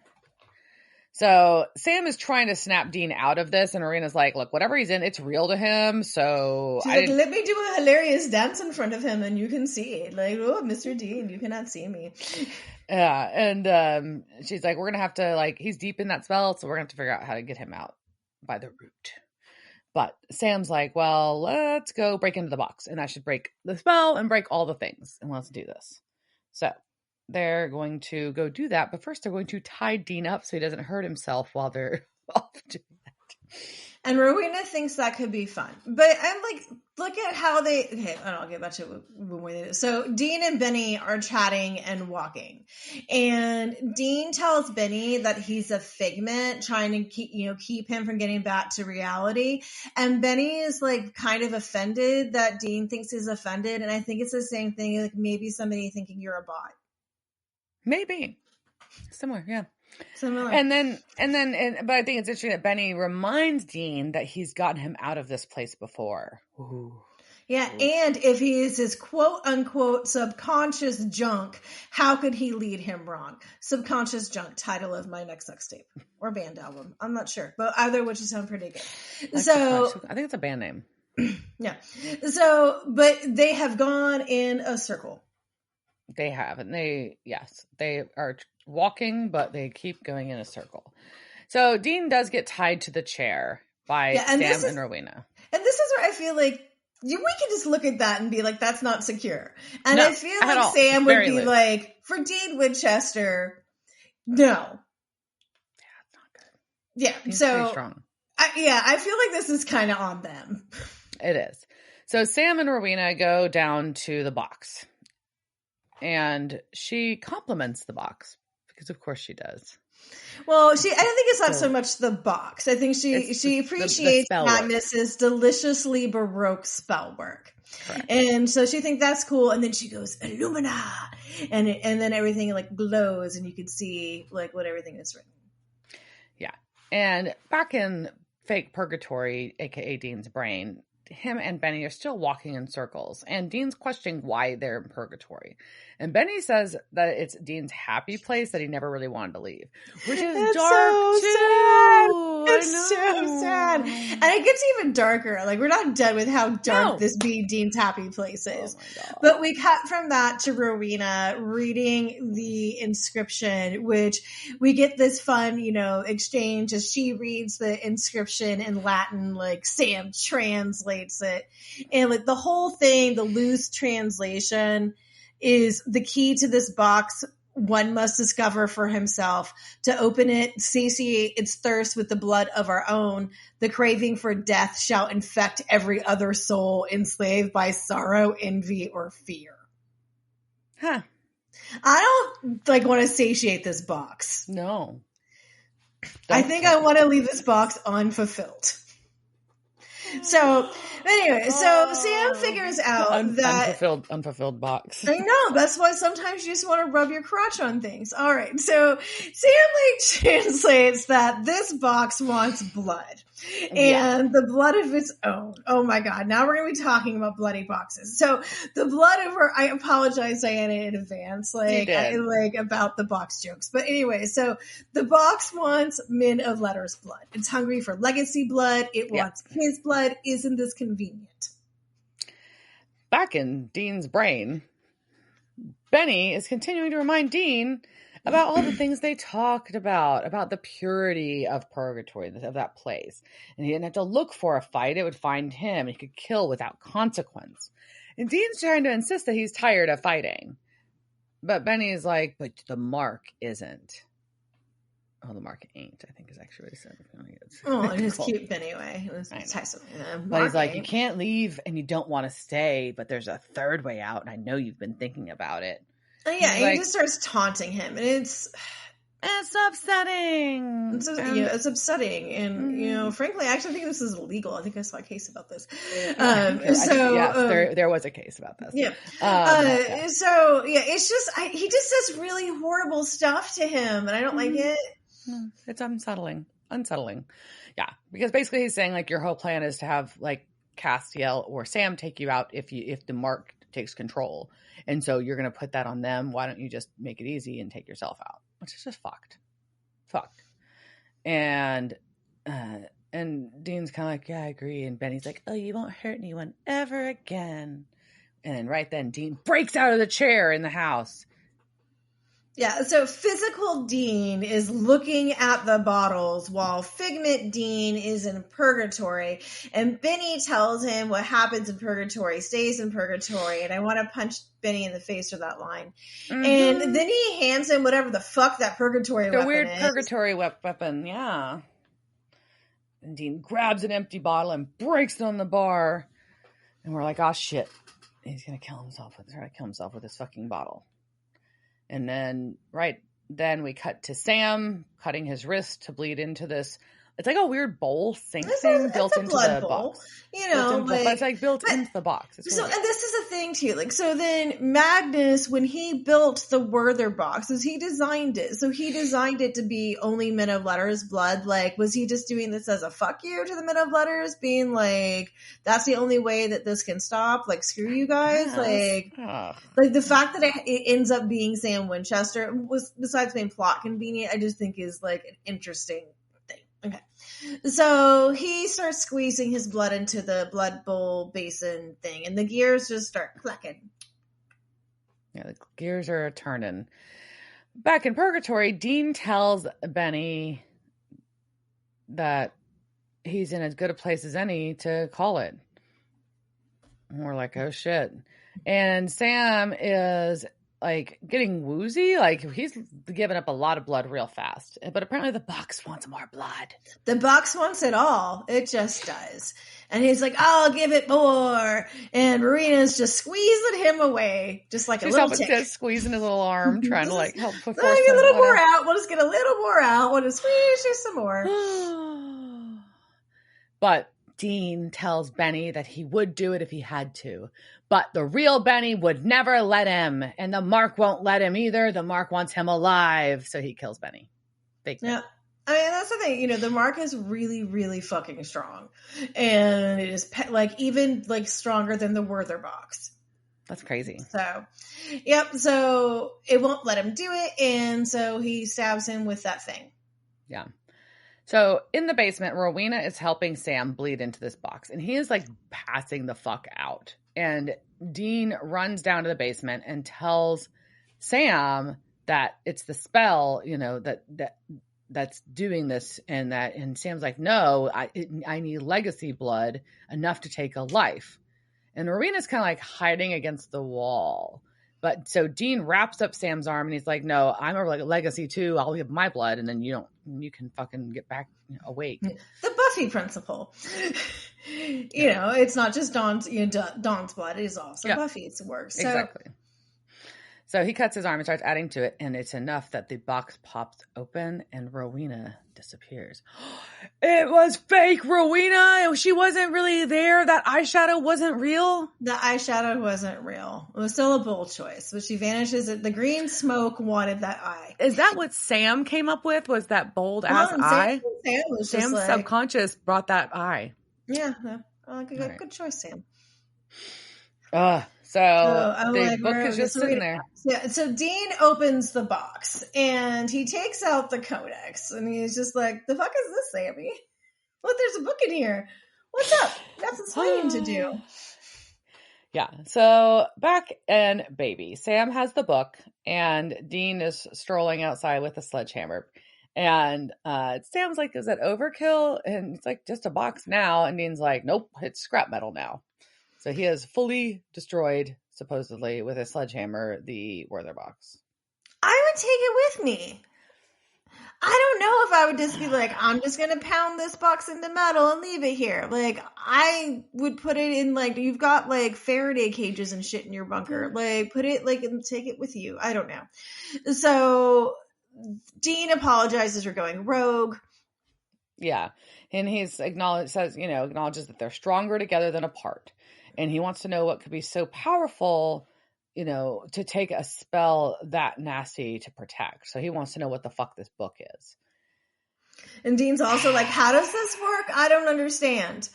So Sam is trying to snap Dean out of this, and Arena's like, look, whatever he's in, it's real to him, so... She's like, let me do a hilarious dance in front of him, and you can see it. Like, oh, Mr. Dean, you cannot see me. Yeah, and she's like, we're going to have to, like, he's deep in that spell, so we're going to have to figure out how to get him out by the root. But Sam's like, well, let's go break into the box, and I should break the spell and break all the things, and let's do this. So... they're going to go do that, but first they're going to tie Dean up so he doesn't hurt himself while they're off doing that. And Rowena thinks that could be fun. But I'm like, look at how they... Okay, I'll get back to it when we do. So Dean and Benny are chatting and walking. And Dean tells Benny that he's a figment trying to keep him from getting back to reality. And Benny is like kind of offended that Dean thinks he's offended. And I think it's the same thing, like maybe somebody thinking you're a bot. Maybe. Similar, yeah. Similar. But I think it's interesting that Benny reminds Dean that he's gotten him out of this place before. Ooh. Yeah, and if he is his quote-unquote subconscious junk, how could he lead him wrong? Subconscious Junk, title of my next sex tape. Or band album. I'm not sure. But either which sound pretty good. So I think it's a band name. Yeah. So, but they have gone in a circle. They have, and they are walking, but they keep going in a circle. So Dean does get tied to the chair by Sam and Rowena. And this is where I feel like we can just look at that and be like, that's not secure. And I feel like Sam would be like, for Dean Winchester, no. Yeah, it's not good. Yeah, He's so pretty strong. I feel like this is kind of on them. It is. So Sam and Rowena go down to the box. And she compliments the box because, of course, she does. Well, I don't think it's not so much the box. I think she appreciates Agnes's deliciously Baroque spell work. Correct. And so she thinks that's cool. And then she goes, Illumina. And then everything like glows and you can see like what everything is written. Yeah. And back in fake purgatory, aka Dean's brain, him and Benny are still walking in circles, and Dean's questioning why they're in purgatory. And Benny says that it's Dean's happy place that he never really wanted to leave, which is dark too. It's so sad. And it gets even darker. Like, we're not done with how dark this being Dean's happy place is. Oh, but we cut from that to Rowena reading the inscription, which we get this fun, exchange as she reads the inscription in Latin, like Sam translates it. And like the whole thing, the loose translation is the key to this box. One must discover for himself. To open it, satiate its thirst with the blood of our own. The craving for death shall infect every other soul enslaved by sorrow, envy, or fear. Huh. I don't want to satiate this box. No. I think I want to leave this box unfulfilled. So anyway, Sam figures out that unfulfilled box. I know, that's why sometimes you just want to rub your crotch on things. All right, so Sam translates that this box wants blood. and the blood of its own. Oh my God. Now we're going to be talking about bloody boxes. So the blood of her, I apologize, Diana, in advance, about the box jokes. But anyway, so the box wants men of letters blood. It's hungry for legacy blood. It wants his blood. Isn't this convenient? Back in Dean's brain, Benny is continuing to remind Dean about all the things they talked about the purity of purgatory, of that place. And he didn't have to look for a fight. It would find him. He could kill without consequence. And Dean's trying to insist that he's tired of fighting. But Benny's like, but the mark isn't. Oh, the mark ain't, I think is actually what he said. Oh, it is cute anyway. But he's like, you can't leave and you don't want to stay, but there's a third way out. And I know you've been thinking about it. Yeah, he just starts taunting him, and it's upsetting. It's upsetting, and frankly, I actually think this is illegal. I think I saw a case about this. There was a case about this. Yeah. It's just he just says really horrible stuff to him, and I don't like it. It's unsettling. Yeah, because basically he's saying like your whole plan is to have like Castiel or Sam take you out if the mark takes control. And so you're going to put that on them. Why don't you just make it easy and take yourself out? Which is just fucked. And Dean's kind of like, yeah, I agree. And Benny's like, oh, you won't hurt anyone ever again. And then right then Dean breaks out of the chair in the house. Yeah, so physical Dean is looking at the bottles while Figment Dean is in purgatory. And Benny tells him what happens in purgatory stays in purgatory. And I want to punch Benny in the face for that line. Mm-hmm. And then he hands him whatever the fuck that purgatory weapon is. The weird purgatory weapon, yeah. And Dean grabs an empty bottle and breaks it on the bar. And we're like, oh shit. He's going to kill himself with this fucking bottle. And then, then we cut to Sam cutting his wrist to bleed into this. It's like a weird bowl sink thing built into the box. But it's like built into the box. And this is a thing too. So then Magnus, when he built the Werther boxes, he designed it. So he designed it to be only men of letters blood. Like, was he just doing this as a fuck you to the men of letters, being like, that's the only way that this can stop? Like, screw you guys. Yes. Like the fact that it ends up being Sam Winchester was, besides being plot convenient, I just think is like an interesting. Okay. So he starts squeezing his blood into the blood bowl basin thing, and the gears just start clicking. Yeah, the gears are turning. Back in purgatory, Dean tells Benny that he's in as good a place as any to call it. And we're like, oh shit. And Sam is like getting woozy, like he's giving up a lot of blood real fast. But apparently the box wants more blood. The box wants it all. It just does. And he's like, I'll give it more. And Marina's just squeezing him away, just like a little tick. Just squeezing his little arm, trying to like help force a little more out. We'll just get a little more out. We'll just squeeze you some more. But Dean tells Benny that he would do it if he had to. But the real Benny would never let him. And the Mark won't let him either. The Mark wants him alive. So he kills Benny. Yeah. I mean, that's the thing. The Mark is really, really fucking strong. And it is even stronger than the Werther box. That's crazy. So, yep. So it won't let him do it. And so he stabs him with that thing. Yeah. So in the basement, Rowena is helping Sam bleed into this box. And he is like passing the fuck out. And Dean runs down to the basement and tells Sam that it's the spell, that's doing this, and Sam's like, no, I need legacy blood enough to take a life. And Rowena's kind of like hiding against the wall. But so Dean wraps up Sam's arm and he's like, no, I'm a legacy too. I'll give my blood and then you can fucking get back awake. The Buffy principle. It's not just Dawn's blood. It is also Buffy's work. So. Exactly. So he cuts his arm and starts adding to it, and it's enough that the box pops open and Rowena disappears. It was fake Rowena! She wasn't really there. That eyeshadow wasn't real? The eyeshadow wasn't real. It was still a bold choice, but she vanishes. The green smoke wanted that eye. Is that what Sam came up with? Was that bold-ass eye? Sam's subconscious brought that eye. Yeah. Good choice, Sam. So the book is just sitting there. Yeah. So Dean opens the box and he takes out the codex and he's just like, "The fuck is this, Sammy? Look, there's a book in here. What's up? Got some explaining to do." Yeah. So back in Baby, Sam has the book and Dean is strolling outside with a sledgehammer. And Sam's like, "Is that overkill?" And it's like, "Just a box now." And Dean's like, "Nope, it's scrap metal now." So he has fully destroyed, supposedly, with a sledgehammer, the Werther box. I would take it with me. I don't know if I would just be like, "I'm just going to pound this box into metal and leave it here." Like, I would put it in, like, you've got, like, Faraday cages and shit in your bunker. Like, put it, like, and take it with you. I don't know. So Dean apologizes for going rogue. Yeah. And he's acknowledges that they're stronger together than apart. And he wants to know what could be so powerful, to take a spell that nasty to protect. So he wants to know what the fuck this book is. And Dean's also like, "How does this work? I don't understand."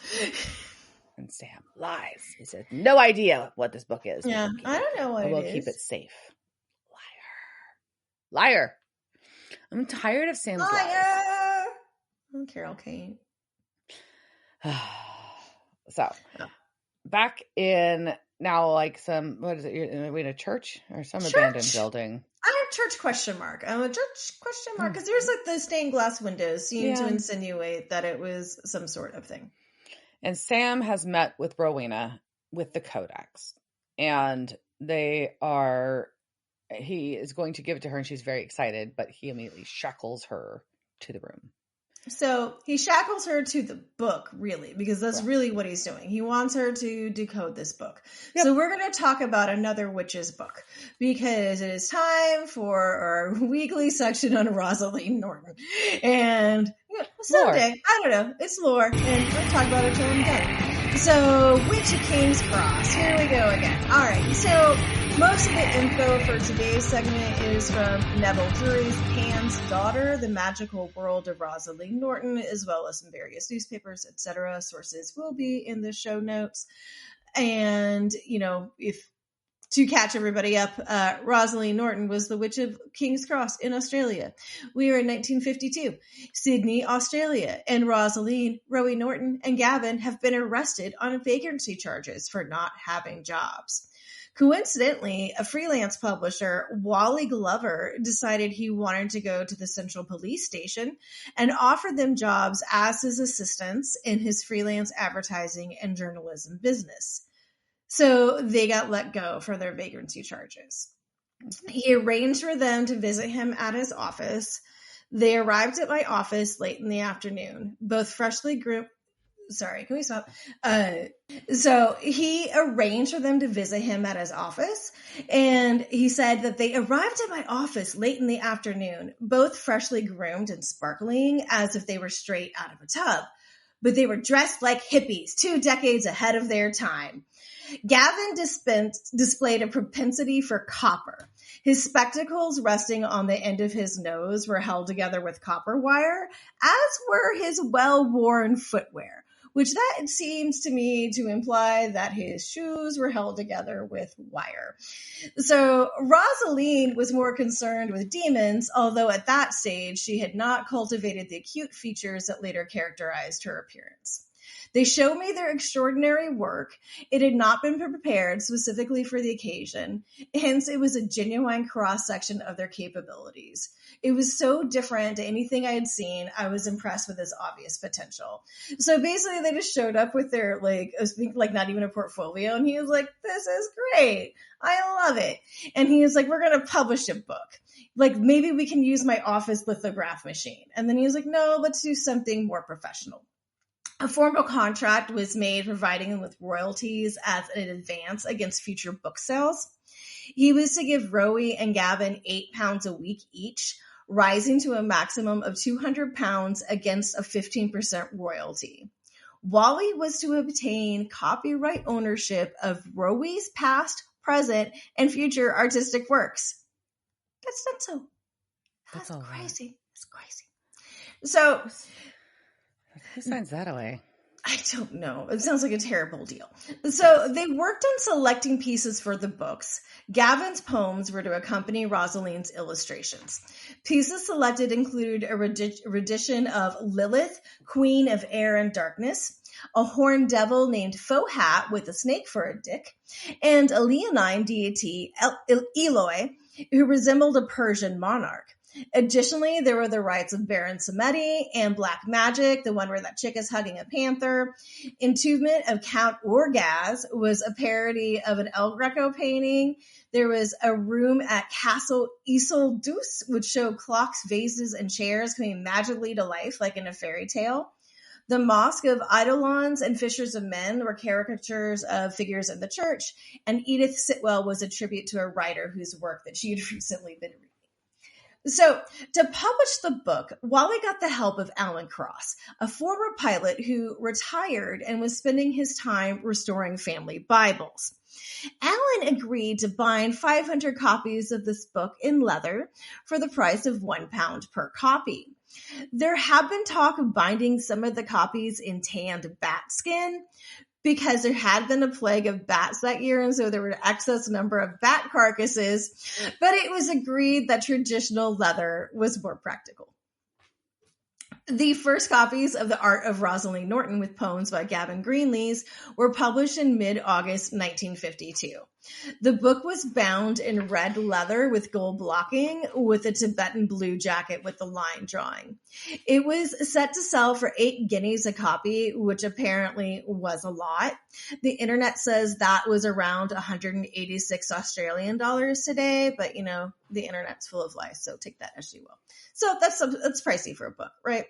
And Sam lies. He says, "No idea what this book is." Yeah, I don't know what it is. We'll keep it safe. Liar. I'm tired of Sam's lies. I'm Carol Kane. So, back in now, like what is it? You're in a church or some abandoned building? I have church question mark. I'm a church question mark because there's like the stained glass windows seem to insinuate that it was some sort of thing. And Sam has met with Rowena with the codex, and he is going to give it to her, and she's very excited, but he immediately shackles her to the room. So he shackles her to the book, really, because that's really what he's doing. He wants her to decode this book. Yep. So we're going to talk about another witch's book because it is time for our weekly section on Rosaleen Norton. And someday, I don't know, it's lore, and we'll talk about it till I'm done. So, Witch of King's Cross. Here we go again. All right, so most of the info for today's segment is from Neville Drury's Pan's Daughter, The Magical World of Rosaleen Norton, as well as some various newspapers, etc. Sources will be in the show notes. And, if to catch everybody up, Rosaleen Norton was the Witch of King's Cross in Australia. We are in 1952, Sydney, Australia, and Rosaleen, Rowie Norton, and Gavin have been arrested on vagrancy charges for not having jobs. Coincidentally, a freelance publisher, Wally Glover, decided he wanted to go to the Central Police Station and offered them jobs as his assistants in his freelance advertising and journalism business. So they got let go for their vagrancy charges. He arranged for them to visit him at his office. They arrived at my office late in the afternoon, both freshly groomed. Sorry, can we stop? So he arranged for them to visit him at his office, and he said that they arrived at my office late in the afternoon, both freshly groomed and sparkling as if they were straight out of a tub. But they were dressed like hippies, 2 decades ahead of their time. Gavin displayed a propensity for copper. His spectacles resting on the end of his nose were held together with copper wire, as were his well-worn footwear, which that seems to me to imply that his shoes were held together with wire. So Rosaleen was more concerned with demons, although at that stage she had not cultivated the acute features that later characterized her appearance. They showed me their extraordinary work. It had not been prepared specifically for the occasion. Hence, it was a genuine cross-section of their capabilities. It was so different to anything I had seen. I was impressed with its obvious potential. So basically, they just showed up with their, not even a portfolio. And he was like, "This is great. I love it." And he was like, "We're going to publish a book. Maybe we can use my office lithograph machine." And then he was like, "No, let's do something more professional." A formal contract was made providing him with royalties as an advance against future book sales. He was to give Rowie and Gavin £8 a week each, rising to a maximum of £200 against a 15% royalty. Wally was to obtain copyright ownership of Rowie's past, present, and future artistic works. That's not so. That's crazy. That's crazy. So, who signs that away? I don't know. It sounds like a terrible deal. So they worked on selecting pieces for the books. Gavin's poems were to accompany Rosaleen's illustrations. Pieces selected include a rendition of Lilith, Queen of Air and Darkness, a horned devil named Faux Hat with a snake for a dick, and a leonine deity, Eloi, who resembled a Persian monarch. Additionally, there were the rites of Baron Samedi and Black Magic, the one where that chick is hugging a panther. Entombment of Count Orgaz was a parody of an El Greco painting. There was a room at Castle Isoldeus, which showed clocks, vases, and chairs coming magically to life like in a fairy tale. The Mosque of Eidolons and Fishers of Men were caricatures of figures in the church, and Edith Sitwell was a tribute to a writer whose work that she had recently been reading. So, to publish the book, Wally got the help of Alan Cross, a former pilot who retired and was spending his time restoring family Bibles. Alan agreed to bind 500 copies of this book in leather for the price of £1 per copy. There had been talk of binding some of the copies in tanned bat skin, because there had been a plague of bats that year, and so there were an excess number of bat carcasses, but it was agreed that traditional leather was more practical. The first copies of the Art of Rosaleen Norton with poems by Gavin Greenlees were published in mid-August 1952. The book was bound in red leather with gold blocking with a Tibetan blue jacket with the line drawing. It was set to sell for 8 guineas a copy, which apparently was a lot. The internet says that was around 186 Australian dollars today, but you know, the internet's full of lies, so take that as you will. So that's pricey for a book, right?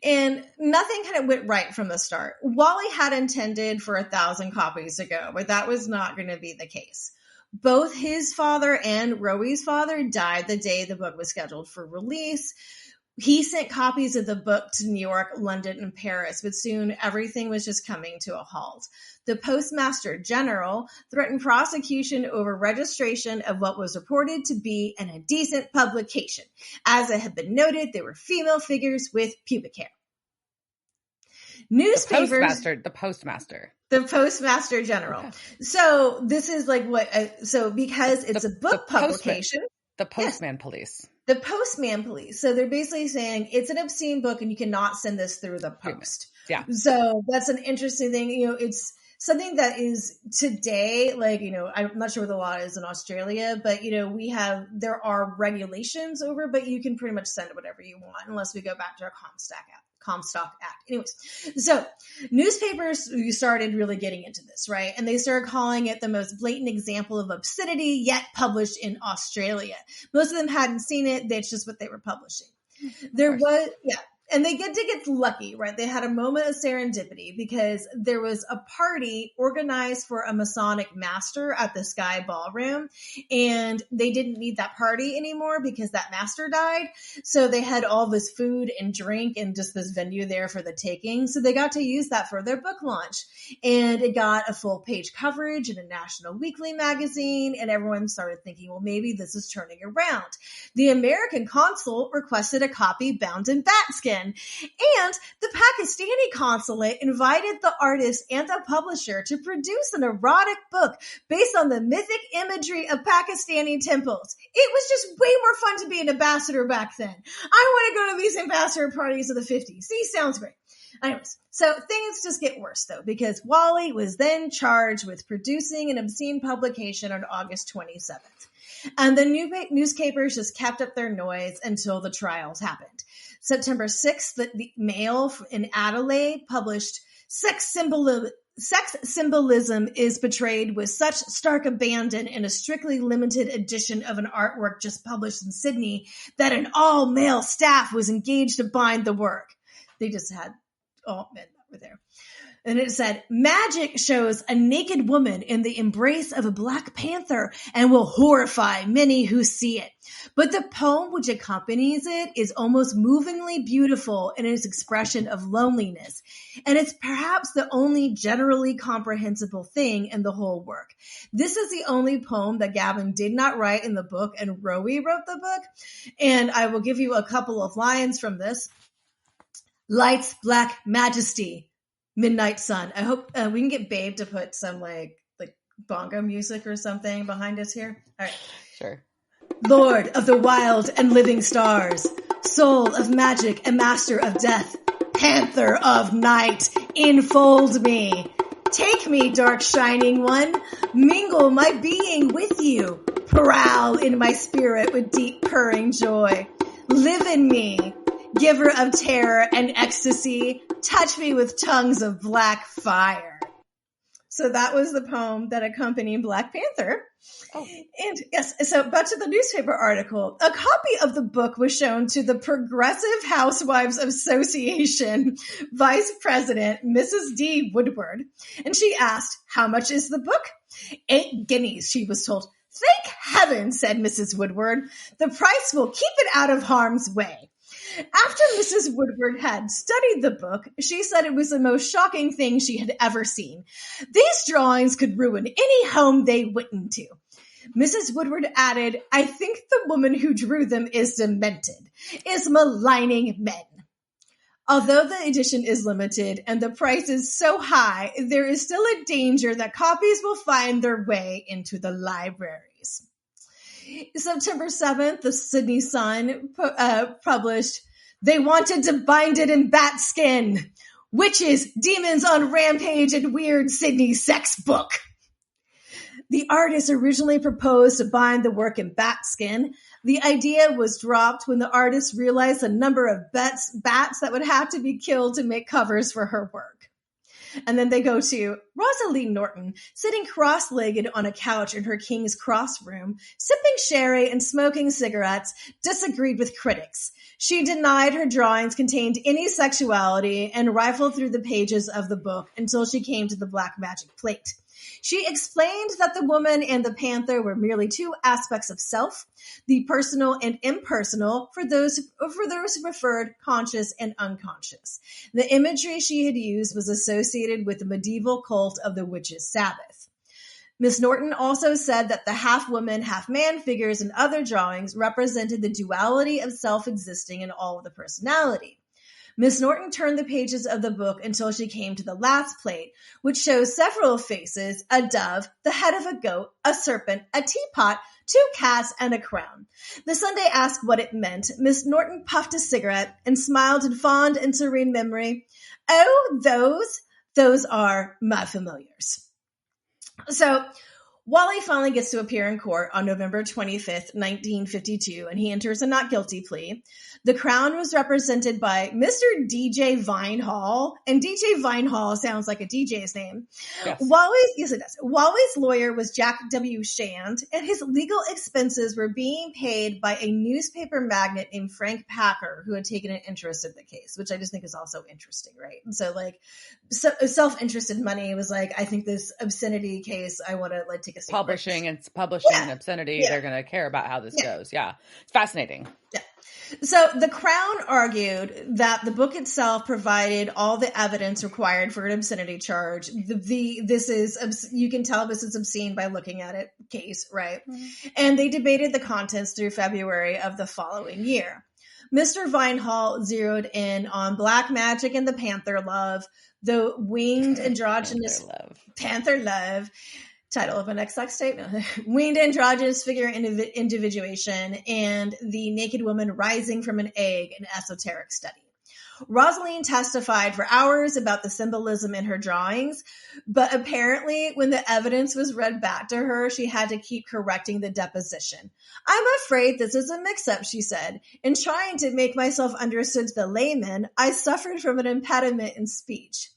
And nothing kind of went right from the start. Wally had intended for 1,000 copies to go, but that was not going to be the case. Both his father and Rowie's father died the day the book was scheduled for release. He sent copies of the book to New York, London, and Paris, but soon everything was just coming to a halt. The Postmaster General threatened prosecution over registration of what was reported to be an indecent publication. As it had been noted, there were female figures with pubic hair. Newspapers. The Postmaster. The Postmaster General. Okay. So this is like what, because it's a book publication. The Postman Police. The Postman Police. So they're basically saying it's an obscene book and you cannot send this through the post. Yeah. So that's an interesting thing. You know, it's something that is today, like, you know, I'm not sure what the law is in Australia, but, you know, there are regulations over, but you can pretty much send whatever you want unless we go back to our Comstock Act. Anyways, so newspapers started really getting into this, right? And they started calling it the most blatant example of obscenity yet published in Australia. Most of them hadn't seen it. That's just what they were publishing. And they did get lucky, right? They had a moment of serendipity because there was a party organized for a Masonic master at the Sky Ballroom, and they didn't need that party anymore because that master died. So they had all this food and drink and just this venue there for the taking. So they got to use that for their book launch, and it got a full page coverage in a national weekly magazine, and everyone started thinking, well, maybe this is turning around. The American consul requested a copy bound in bat skin. And the Pakistani consulate invited the artist and the publisher to produce an erotic book based on the mythic imagery of Pakistani temples. It was just way more fun to be an ambassador back then. I want to go to these ambassador parties of the 50s. See, sounds great. Anyways, so things just get worse, though, because Wally was then charged with producing an obscene publication on August 27th. And the newspapers just kept up their noise until the trials happened. September 6th, the Mail in Adelaide published Sex Symbolism is portrayed with such stark abandon in a strictly limited edition of an artwork just published in Sydney that an all-male staff was engaged to bind the work. They just had all men. over there. And it said, magic shows a naked woman in the embrace of a Black Panther and will horrify many who see it. But the poem which accompanies it is almost movingly beautiful in its expression of loneliness. And it's perhaps the only generally comprehensible thing in the whole work. This is the only poem that Gavin did not write in the book, and Rowie wrote the book. And I will give you a couple of lines from this. Light's black majesty. Midnight Sun. I hope we can get Babe to put some like bongo music or something behind us here. All right. Sure. Lord of the wild and living stars, soul of magic and master of death, panther of night, enfold me. Take me, dark shining one, mingle my being with you, prowl in my spirit with deep purring joy. Live in me, giver of terror and ecstasy, touch me with tongues of black fire. So that was the poem that accompanied Black Panther. Oh. And yes, so back to the newspaper article. A copy of the book was shown to the Progressive Housewives Association Vice President, Mrs. D. Woodward. And she asked, how much is the book? 8 guineas, she was told. Thank heaven, said Mrs. Woodward. The price will keep it out of harm's way. After Mrs. Woodward had studied the book, she said it was the most shocking thing she had ever seen. These drawings could ruin any home they went into. Mrs. Woodward added, I think the woman who drew them is demented, is maligning men. Although the edition is limited and the price is so high, there is still a danger that copies will find their way into the libraries. September 7th, the Sydney Sun published, they wanted to bind it in bat skin. Witches, demons on rampage, and weird Sydney sex book. The artist originally proposed to bind the work in bat skin. The idea was dropped when the artist realized the number of bats that would have to be killed to make covers for her work. And then they go to Rosaleen Norton, sitting cross-legged on a couch in her King's Cross room, sipping sherry and smoking cigarettes, disagreed with critics. She denied her drawings contained any sexuality and rifled through the pages of the book until she came to the black magic plate. She explained that the woman and the panther were merely two aspects of self, the personal and impersonal for those who preferred conscious and unconscious. The imagery she had used was associated with the medieval cult of the witches' Sabbath. Miss Norton also said that the half-woman, half-man figures in other drawings represented the duality of self existing in all of the personality. Miss Norton turned the pages of the book until she came to the last plate, which shows several faces, a dove, the head of a goat, a serpent, a teapot, 2 cats, and a crown. The Sunday asked what it meant. Miss Norton puffed a cigarette and smiled in fond and serene memory. Oh, those are my familiars. So Wally finally gets to appear in court on November 25th, 1952, and he enters a not guilty plea. The Crown was represented by Mr. DJ Vinehall, and DJ Vinehall sounds like a DJ's name. Yes. Yes, it does. Wally's lawyer was Jack W. Shand, and his legal expenses were being paid by a newspaper magnate named Frank Packer, who had taken an interest in the case, which I just think is also interesting, right? And so, self-interested money was like, I think this obscenity case, I want to take a step. Publishing and obscenity, they're going to care about how this goes. Yeah, it's fascinating. Yeah. So the Crown argued that the book itself provided all the evidence required for an obscenity charge. This is, you can tell this is obscene by looking at it case, right? Mm-hmm. And they debated the contents through February of the following year. Mr. Vinehall zeroed in on black magic and the panther love, the winged androgynous panther love. Title of an XX statement. Winged androgynous figure individuation and the naked woman rising from an egg, an esoteric study. Rosaleen testified for hours about the symbolism in her drawings, but apparently when the evidence was read back to her, she had to keep correcting the deposition. I'm afraid this is a mix-up, she said. In trying to make myself understood to the layman, I suffered from an impediment in speech.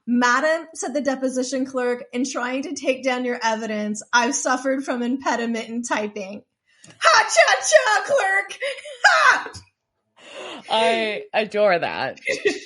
Madam, said the deposition clerk, in trying to take down your evidence, I've suffered from impediment in typing. Ha-cha-cha, clerk! Ha! I adore that.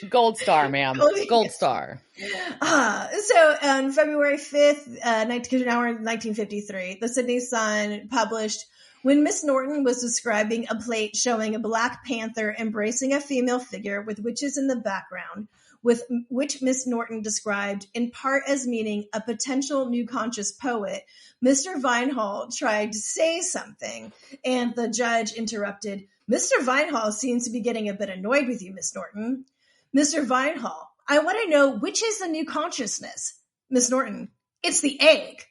Gold star, ma'am. Gold star. So on February 5th, 1953, the Sydney Sun published, when Miss Norton was describing a plate showing a Black Panther embracing a female figure with witches in the background, with which Miss Norton described in part as meaning a potential new conscious poet, Mr. Vinehall tried to say something, and the judge interrupted. Mr. Vinehall seems to be getting a bit annoyed with you, Miss Norton. Mr. Vinehall, I want to know which is the new consciousness. Miss Norton, it's the egg.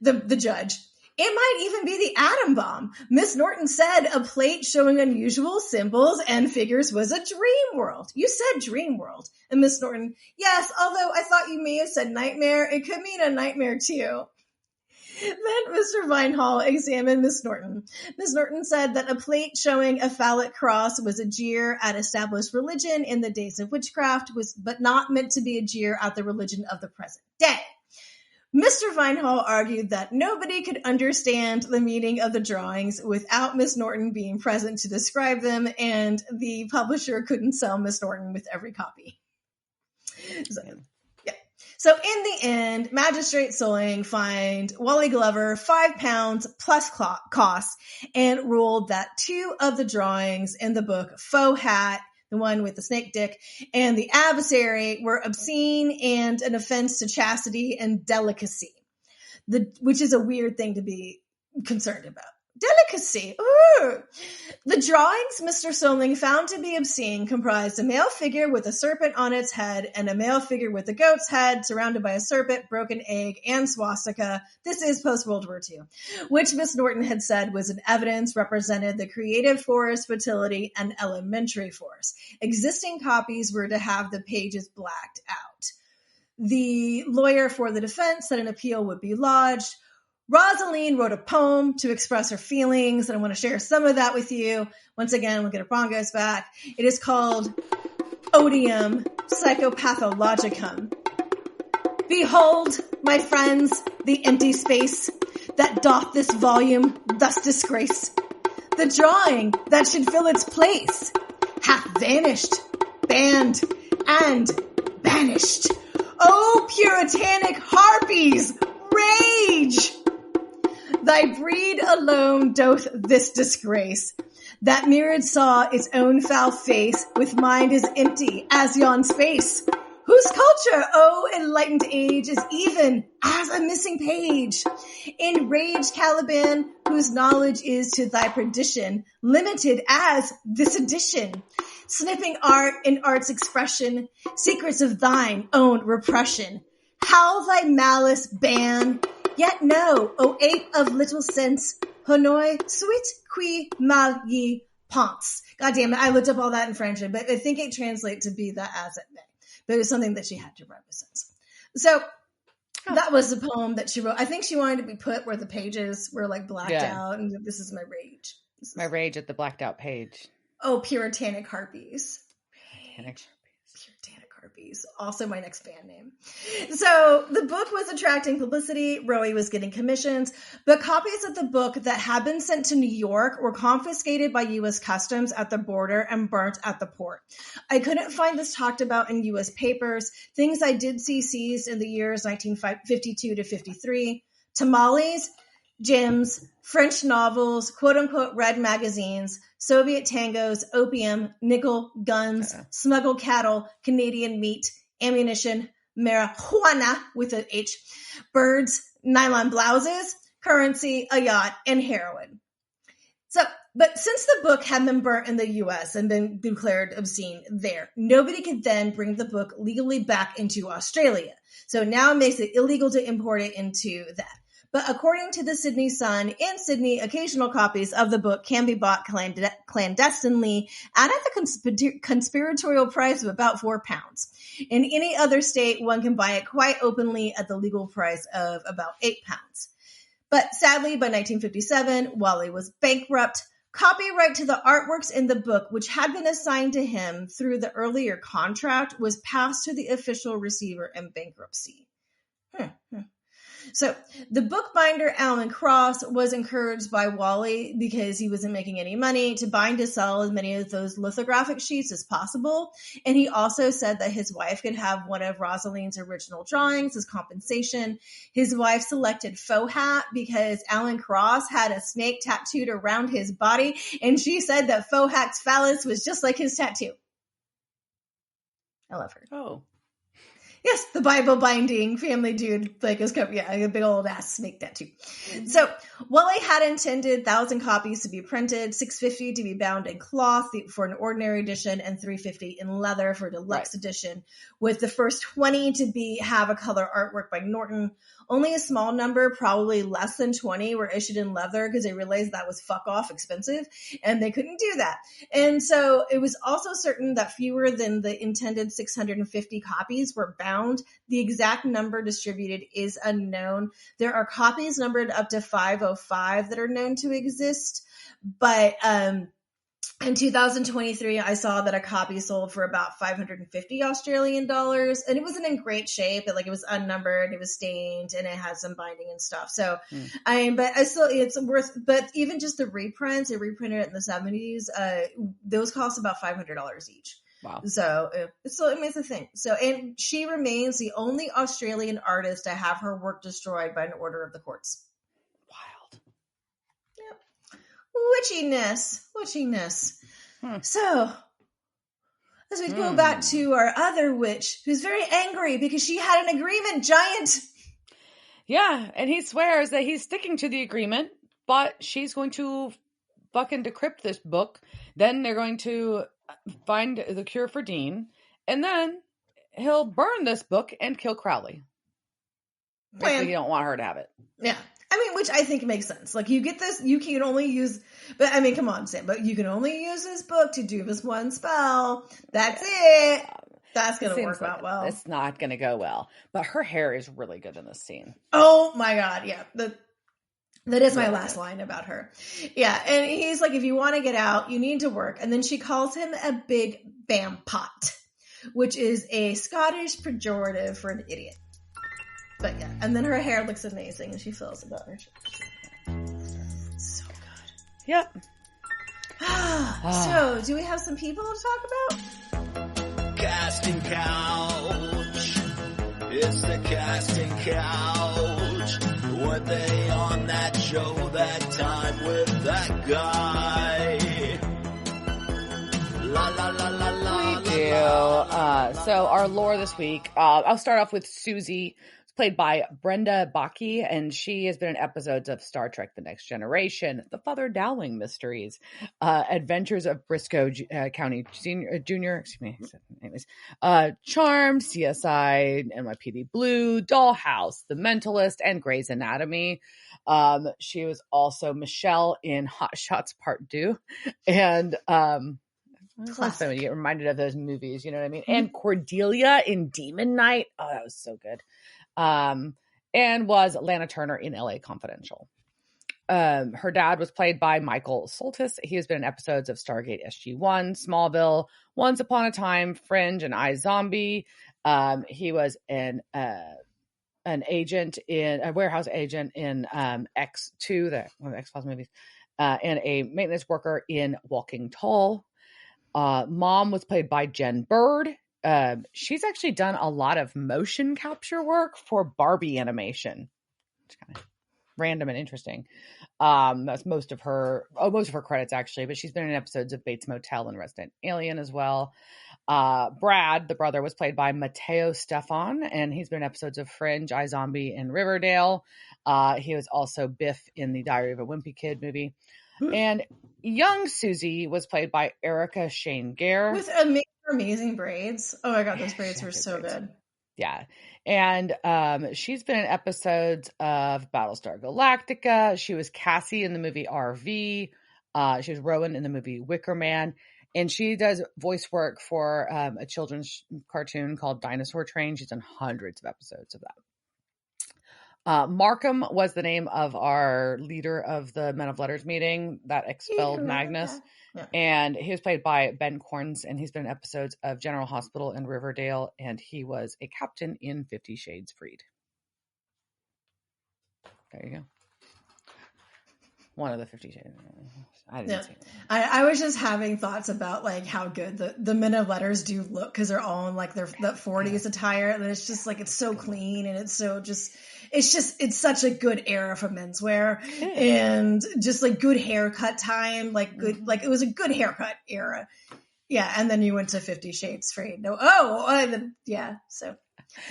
The judge, it might even be the atom bomb. Miss Norton said a plate showing unusual symbols and figures was a dream world. You said dream world. And Miss Norton, yes, although I thought you may have said nightmare. It could mean a nightmare too. Then Mr. Vinehall examined Miss Norton. Miss Norton said that a plate showing a phallic cross was a jeer at established religion in the days of witchcraft, but not meant to be a jeer at the religion of the present day. Mr. Vinehall argued that nobody could understand the meaning of the drawings without Miss Norton being present to describe them, and the publisher couldn't sell Miss Norton with every copy. So in the end, Magistrate Solling fined Wally Glover £5 plus costs and ruled that 2 of the drawings in the book, Faux Hat, the one with the snake dick, and The Adversary, were obscene and an offense to chastity and delicacy, which is a weird thing to be concerned about. Delicacy. Ooh. The drawings Mr. Solling found to be obscene comprised a male figure with a serpent on its head and a male figure with a goat's head surrounded by a serpent, broken egg, and swastika. This is post-World War II, which Miss Norton had said was an evidence represented the creative force, fertility, and elementary force. Existing copies were to have the pages blacked out. The lawyer for the defense said an appeal would be lodged. Rosaleen wrote a poem to express her feelings, and I want to share some of that with you. Once again, we'll get her bongos back. It is called Odium Psychopathologicum. Behold, my friends, the empty space that doth this volume thus disgrace. The drawing that should fill its place hath vanished, banned, and banished. O puritanic harpies, rage! Thy breed alone doth this disgrace. That mirrored saw its own foul face, with mind as empty as yon space. Whose culture, O enlightened age, is even as a missing page. Enraged Caliban, whose knowledge is to thy perdition, limited as this edition. Snipping art in art's expression, secrets of thine own repression. How thy malice ban, yet know, O ape of little sense, honoi soit qui mal ye pense. God damn it, I looked up all that in French, but I think it translates to be that as it may. But it was something that she had to represent. So that was the poem that she wrote. I think she wanted to be put where the pages were like blacked out, and this is my rage. My rage at the blacked out page. Oh, puritanic harpies. Puritanic harpies. Also my next band name. So the book was attracting publicity. Rowie was getting commissions, but copies of the book that had been sent to New York were confiscated by U.S. Customs at the border and burnt at the port. I couldn't find this talked about in U.S. papers. Things I did see seized in the years 1952 to 53. Tamales, gyms, French novels, quote-unquote red magazines, Soviet tangos, opium, nickel, guns, smuggled cattle, Canadian meat, ammunition, marijuana with an H, birds, nylon blouses, currency, a yacht, and heroin. But since the book had been burnt in the U.S. and been declared obscene there, nobody could then bring the book legally back into Australia. So now it makes it illegal to import it into that. But according to the Sydney Sun, in Sydney, occasional copies of the book can be bought clandestinely at the conspiratorial price of about £4. In any other state, one can buy it quite openly at the legal price of about £8. But sadly, by 1957, Wally was bankrupt. Copyright to the artworks in the book, which had been assigned to him through the earlier contract, was passed to the official receiver in bankruptcy. So the bookbinder, Alan Cross, was encouraged by Wally because he wasn't making any money to bind to sell as many of those lithographic sheets as possible. And he also said that his wife could have one of Rosaleen's original drawings as compensation. His wife selected Faux Hat because Alan Cross had a snake tattooed around his body. And she said that Faux Hat's phallus was just like his tattoo. I love her. Oh. Yes, the Bible binding family dude, like a big old ass snake tattoo. Mm-hmm. So Wally had intended 1,000 copies to be printed, 650 to be bound in cloth for an ordinary edition, and 350 in leather for a deluxe edition, with the first 20 to have a color artwork by Norton. Only a small number, probably less than 20, were issued in leather because they realized that was fuck off expensive and they couldn't do that. And so it was also certain that fewer than the intended 650 copies were bound. The exact number distributed is unknown. There are copies numbered up to 505 that are known to exist, but in 2023, I saw that a copy sold for about 550 Australian dollars, and it wasn't in great shape. It was unnumbered, it was stained, and it had some binding and stuff. So, it's worth. But even just the reprints, they reprinted it in the 70s. Those cost about $500 each. Wow. So it's a thing. So, and she remains the only Australian artist to have her work destroyed by an order of the courts. Witchiness. So, as we go back to our other witch, who's very angry because she had an agreement, Giant. Yeah, and he swears that he's sticking to the agreement, but she's going to fucking decrypt this book. Then they're going to find the cure for Dean, and then he'll burn this book and kill Crowley. Basically, you don't want her to have it. Yeah. Which I think makes sense. Like, you get this, you can only use, but come on, Sam, but you can only use this book to do this one spell. That's it. That's going to work out well. It's not going to go well. But her hair is really good in this scene. Oh my God. Yeah. That is my last line about her. Yeah. And he's like, if you want to get out, you need to work. And then she calls him a big bampot, which is a Scottish pejorative for an idiot. But yeah, and then her hair looks amazing, and she feels about her. So good. Yep. So, do we have some people to talk about? Casting couch. It's the casting couch. Were they on that show that time with that guy? La la la la la. We do. So our lore this week. I'll start off with Susie. Played by Brenda Baki, and she has been in episodes of Star Trek The Next Generation, The Father Dowling Mysteries, Adventures of Briscoe County Jr., Charmed, CSI, NYPD Blue, Dollhouse, The Mentalist, and Grey's Anatomy. She was also Michelle in Hot Shots Part 2, and last time you get reminded of those movies, you know what I mean? And Cordelia in Demon Knight. Oh, that was so good. And was Lana Turner in LA Confidential. Her dad was played by Michael Soltis. He has been in episodes of Stargate SG-1, Smallville, Once Upon a Time, Fringe, and iZombie. He was an agent a warehouse agent in X2, one of the X-Files movies, and a maintenance worker in Walking Tall. Mom was played by Jen Bird. She's actually done a lot of motion capture work for Barbie animation. It's kind of random and interesting. That's most of her credits actually, but she's been in episodes of Bates Motel and Resident Alien as well. Brad, the brother, was played by Matteo Stefan, and he's been in episodes of Fringe, iZombie, and Riverdale. He was also Biff in the Diary of a Wimpy Kid movie. And young Susie was played by Erica Shane Gare. With amazing braids. Oh my God, those braids were so good. Yeah. And she's been in episodes of Battlestar Galactica. She was Cassie in the movie RV. She was Rowan in the movie Wicker Man. And she does voice work for a children's cartoon called Dinosaur Train. She's done hundreds of episodes of that. Markham was the name of our leader of the Men of Letters meeting that expelled Magnus. Yeah. And he was played by Ben Corns, and he's been in episodes of General Hospital and Riverdale, and he was a captain in 50 Shades Freed. There you go. One of the 50 Shades. I didn't see it. I was just having thoughts about like how good the men of letters do look because they're all in like that 40s attire, and it's just like it's so clean and it's such a good era for menswear and just like good haircut time, like good like it was a good haircut era. Yeah, and then you went to 50 Shades Free.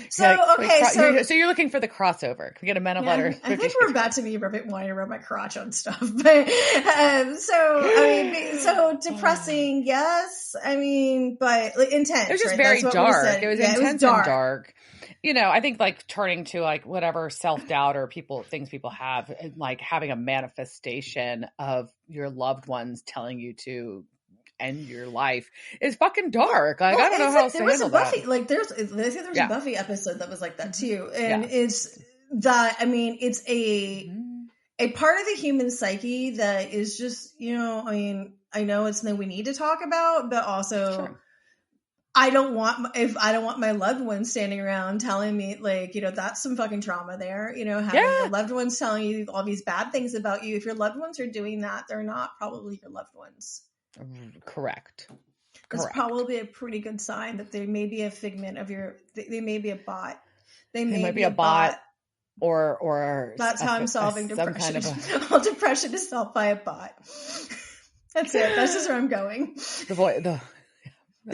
So you're looking for the crossover. Can we get a Men of Letters? I think we're about to be wanting to rub my crotch on stuff, but so depressing, yes. I mean, but like, intense. It was just right? very dark. It was intense and dark. You know, I think like turning to like whatever self-doubt or things people have, like having a manifestation of your loved ones telling you to end your life is fucking dark. Like, I don't know how else to handle that. Buffy, like there's a Buffy episode that was like that too. And it's that, I mean, it's a part of the human psyche that is just, you know, I mean, I know it's something we need to talk about, but also I don't want my loved ones standing around telling me like, you know, that's some fucking trauma there, you know, having your loved ones telling you all these bad things about you. If your loved ones are doing that, they're not probably your loved ones. Correct. That's probably a pretty good sign that they may be a figment of they may be a bot. They might be a bot. Or that's how I'm solving depression. Kind of all depression is solved by a bot. That's it. That's just where I'm going. The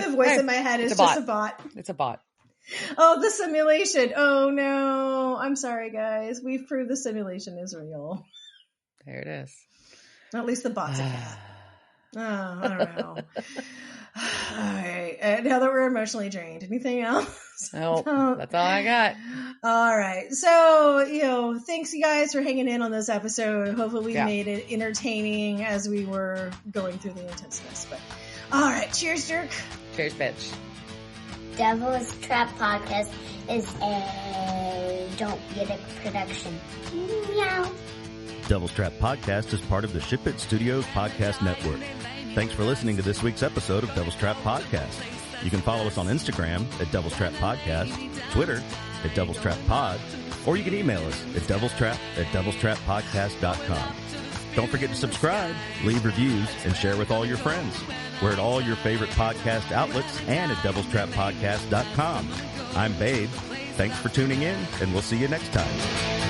voice in my head is just a bot. It's a bot. Oh, the simulation. Oh no. I'm sorry, guys. We've proved the simulation is real. There it is. At least the bot's a cat. Oh, I don't know. All right. Now that we're emotionally drained, anything else? Nope. That's all I got. All right. So, you know, thanks you guys for hanging in on this episode. Hopefully we made it entertaining as we were going through the intenseness. But all right. Cheers, jerk. Cheers, bitch. Devil's Trap Podcast is a Don't Get It production. Meow. Devil's Trap Podcast is part of the Ship It Studios Podcast Network. Thanks for listening to this week's episode of Devil's Trap Podcast. You can follow us on Instagram at Devil's Trap Podcast, Twitter at Devil's Trap Pod, or you can email us at devilstrap@devilstrappodcast.com. Don't forget to subscribe, leave reviews, and share with all your friends. We're at all your favorite podcast outlets and at devilstrappodcast.com. I'm Babe. Thanks for tuning in, and we'll see you next time.